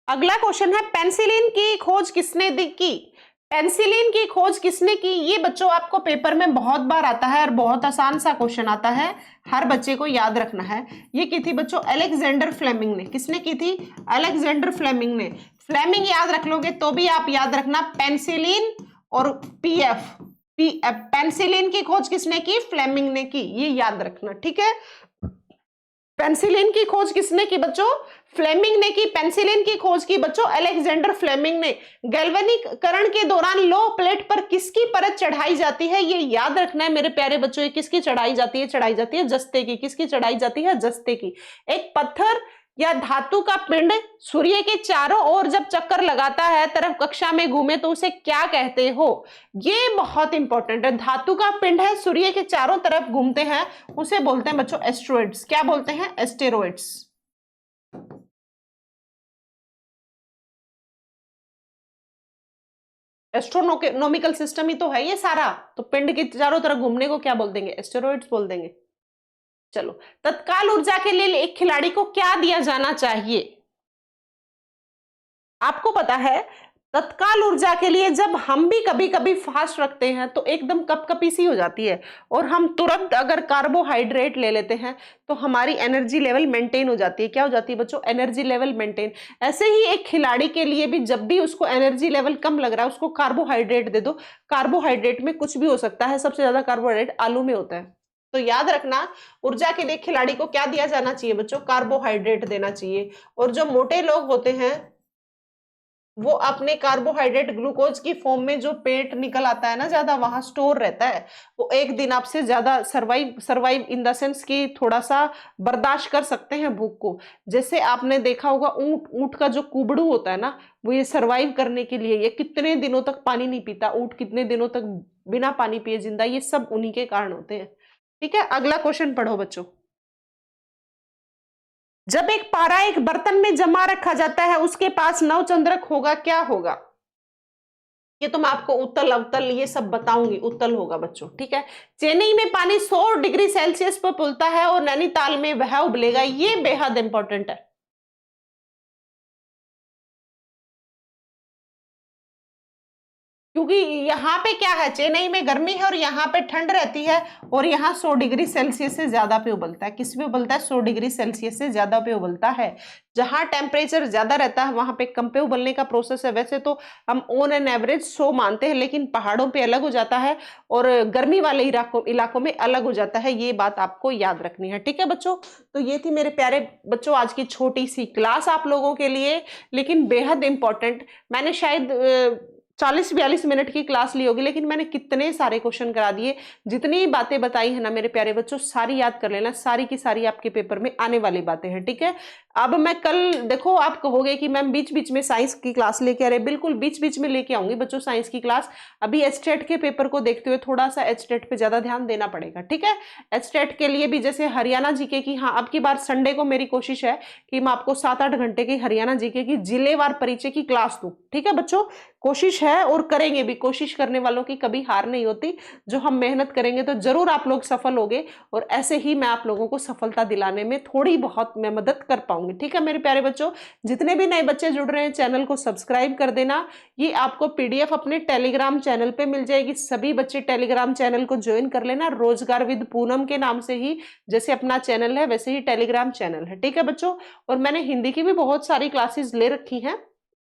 अगला क्वेश्चन है पेनिसिलिन की खोज किसने की। पेनिसिलिन की खोज किसने की, ये बच्चों आपको पेपर में बहुत बार आता है और बहुत आसान सा क्वेश्चन आता है, हर बच्चे को याद रखना है। ये की थी बच्चों अलेक्जेंडर फ्लेमिंग ने। किसने की थी, अलेक्जेंडर फ्लेमिंग ने। फ्लेमिंग याद रख लोगे तो भी आप याद रखना पेनिसिलिन और पीएफ। पेनिसिलिन की खोज किसने की, फ्लेमिंग ने की, ये याद रखना। ठीक है, पेनिसिलिन की खोज किसने की बच्चों, फ्लेमिंग ने की। पेनिसिलिन की खोज की बच्चों अलेक्जेंडर फ्लेमिंग ने। गैल्वेनीकरण के दौरान लो प्लेट पर किसकी परत चढ़ाई जाती है, ये याद रखना है मेरे प्यारे बच्चों। ये किसकी चढ़ाई जाती है, चढ़ाई जाती है जस्ते की। किसकी चढ़ाई जाती है, जस्ते की। एक पत्थर या धातु का पिंड सूर्य के चारों ओर जब चक्कर लगाता है तरफ कक्षा में घूमे तो उसे क्या कहते हो, ये बहुत इंपॉर्टेंट है। धातु का पिंड है, सूर्य के चारों तरफ घूमते हैं, उसे बोलते हैं बच्चों एस्टेरॉइड्स। क्या बोलते हैं, एस्टेरॉइड्स। एस्ट्रोनॉमिकल सिस्टम ही तो है ये सारा, तो पिंड के चारों तरफ घूमने को क्या बोल देंगे, एस्टेरॉइड्स बोल देंगे। चलो, तत्काल ऊर्जा के लिए एक खिलाड़ी को क्या दिया जाना चाहिए, आपको पता है तत्काल ऊर्जा के लिए जब हम भी कभी कभी फास्ट रखते हैं तो एकदम कपकपी सी हो जाती है, और हम तुरंत अगर कार्बोहाइड्रेट ले लेते हैं तो हमारी एनर्जी लेवल मेंटेन हो जाती है। क्या हो जाती है बच्चों, एनर्जी लेवल मेंटेन। ऐसे ही एक खिलाड़ी के लिए भी जब भी उसको एनर्जी लेवल कम लग रहा है उसको कार्बोहाइड्रेट दे दो। कार्बोहाइड्रेट में कुछ भी हो सकता है, सबसे ज्यादा कार्बोहाइड्रेट आलू में होता है। तो याद रखना, ऊर्जा के लिए खिलाड़ी को क्या दिया जाना चाहिए बच्चों, कार्बोहाइड्रेट देना चाहिए। और जो मोटे लोग होते हैं वो अपने कार्बोहाइड्रेट ग्लूकोज की फॉर्म में जो पेट निकल आता है ना ज्यादा, वहां स्टोर रहता है, वो एक दिन आपसे ज्यादा सरवाइव इन द सेंस कि थोड़ा सा बर्दाश्त कर सकते हैं भूख को। जैसे आपने देखा होगा ऊंट का जो कुबड़ू होता है ना, वो ये सरवाइव करने के लिए ये कितने दिनों तक पानी नहीं पीता, ऊंट कितने दिनों तक बिना पानी पिए जिंदा, ये सब उन्हीं के कारण होते हैं। ठीक है, अगला क्वेश्चन पढ़ो बच्चों। जब एक पारा एक बर्तन में जमा रखा जाता है उसके पास नवचंद्रक होगा, क्या होगा, ये तो मैं आपको उत्तल अवतल ये सब बताऊंगी, उत्तल होगा बच्चों। ठीक है, चेन्नई में पानी 100 डिग्री सेल्सियस पर उबलता है और नैनीताल में वह उबलेगा, ये बेहद इंपॉर्टेंट है। क्योंकि यहाँ पे क्या है, चेन्नई में गर्मी है और यहाँ पे ठंड रहती है, और यहाँ 100 डिग्री सेल्सियस से ज्यादा पे उबलता है। किस पे उबलता है, 100 डिग्री सेल्सियस से ज्यादा पे उबलता है। जहां टेम्परेचर ज्यादा रहता है वहां पे कम पे उबलने का प्रोसेस है। वैसे तो हम ऑन एन एवरेज 100 मानते हैं, लेकिन पहाड़ों पे अलग हो जाता है और गर्मी वाले इलाकों में अलग हो जाता है, ये बात आपको याद रखनी है। ठीक है बच्चों, तो ये थी मेरे प्यारे बच्चों आज की छोटी सी क्लास आप लोगों के लिए, लेकिन बेहद इंपॉर्टेंट। मैंने शायद 40-42 मिनट की क्लास ली होगी, लेकिन मैंने कितने सारे क्वेश्चन करा दिए। जितनी बातें बताई है ना मेरे प्यारे बच्चों, सारी याद कर लेना, सारी की सारी आपके पेपर में आने वाली बातें हैं। ठीक है, अब मैं कल, देखो आप कहोगे कि मैम बीच बीच में साइंस की क्लास लेके आ रहे, बिल्कुल बीच बीच में लेके आऊंगी बच्चों साइंस की क्लास। अभी एचटेट के पेपर को देखते हुए थोड़ा सा एचटेट पे ज्यादा ध्यान देना पड़ेगा। ठीक है, एचटेट के लिए भी जैसे हरियाणा जीके की, हाँ अब की बार संडे को मेरी कोशिश है कि मैं आपको 7-8 घंटे की हरियाणा जीके की जिलेवार परिचय की क्लास दूं। ठीक है बच्चों, कोशिश है है और करेंगे भी। कोशिश करने वालों की कभी हार नहीं होती। जो हम मेहनत करेंगे तो जरूर आप लोग सफल होगे, और ऐसे ही मैं आप लोगों को सफलता दिलाने में थोड़ी बहुत मैं मदद कर पाऊंगी। ठीक है मेरे प्यारे बच्चों, जितने भी नए बच्चे जुड़ रहे हैं चैनल को सब्सक्राइब कर देना। ये आपको पीडीएफ अपने टेलीग्राम चैनल पे मिल जाएगी। सभी बच्चे टेलीग्राम चैनल को ज्वाइन कर लेना, रोजगार विद पूनम के नाम से ही, जैसे अपना चैनल है वैसे ही टेलीग्राम चैनल है। ठीक है बच्चों, और मैंने हिंदी की भी बहुत सारी क्लासेस ले रखी हैं,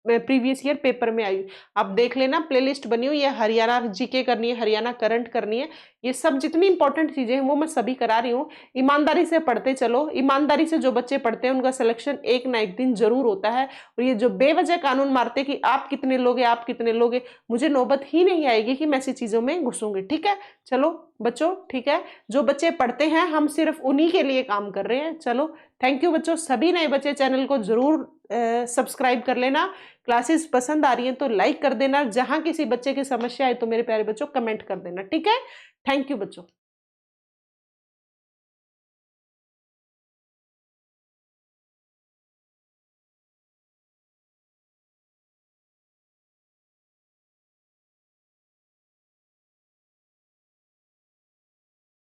प्रीवियस ईयर पेपर में आई। आप देख लेना, प्लेलिस्ट बनी हुई है। हरियाणा जीके करनी है, हरियाणा करंट करनी है, ये सब जितनी इंपॉर्टेंट चीजें हैं वो मैं सभी करा रही हूँ। ईमानदारी से पढ़ते चलो। ईमानदारी से जो बच्चे पढ़ते हैं उनका सिलेक्शन एक ना एक दिन जरूर होता है। और ये जो बेवजह कानून मारते कि आप कितने लोगे, आप कितने लोगे, मुझे नौबत ही नहीं आएगी कि मैं ऐसी चीजों में घुसूंगी। ठीक है चलो बच्चों, ठीक है, जो बच्चे पढ़ते हैं हम सिर्फ उन्हीं के लिए काम कर रहे हैं। चलो थैंक यू बच्चों। सभी नए बच्चे चैनल को जरूर सब्सक्राइब कर लेना। क्लासेस पसंद आ रही हैं तो लाइक कर देना। जहां किसी बच्चे की समस्या है तो मेरे प्यारे बच्चों कमेंट कर देना। ठीक है, थैंक यू बच्चों।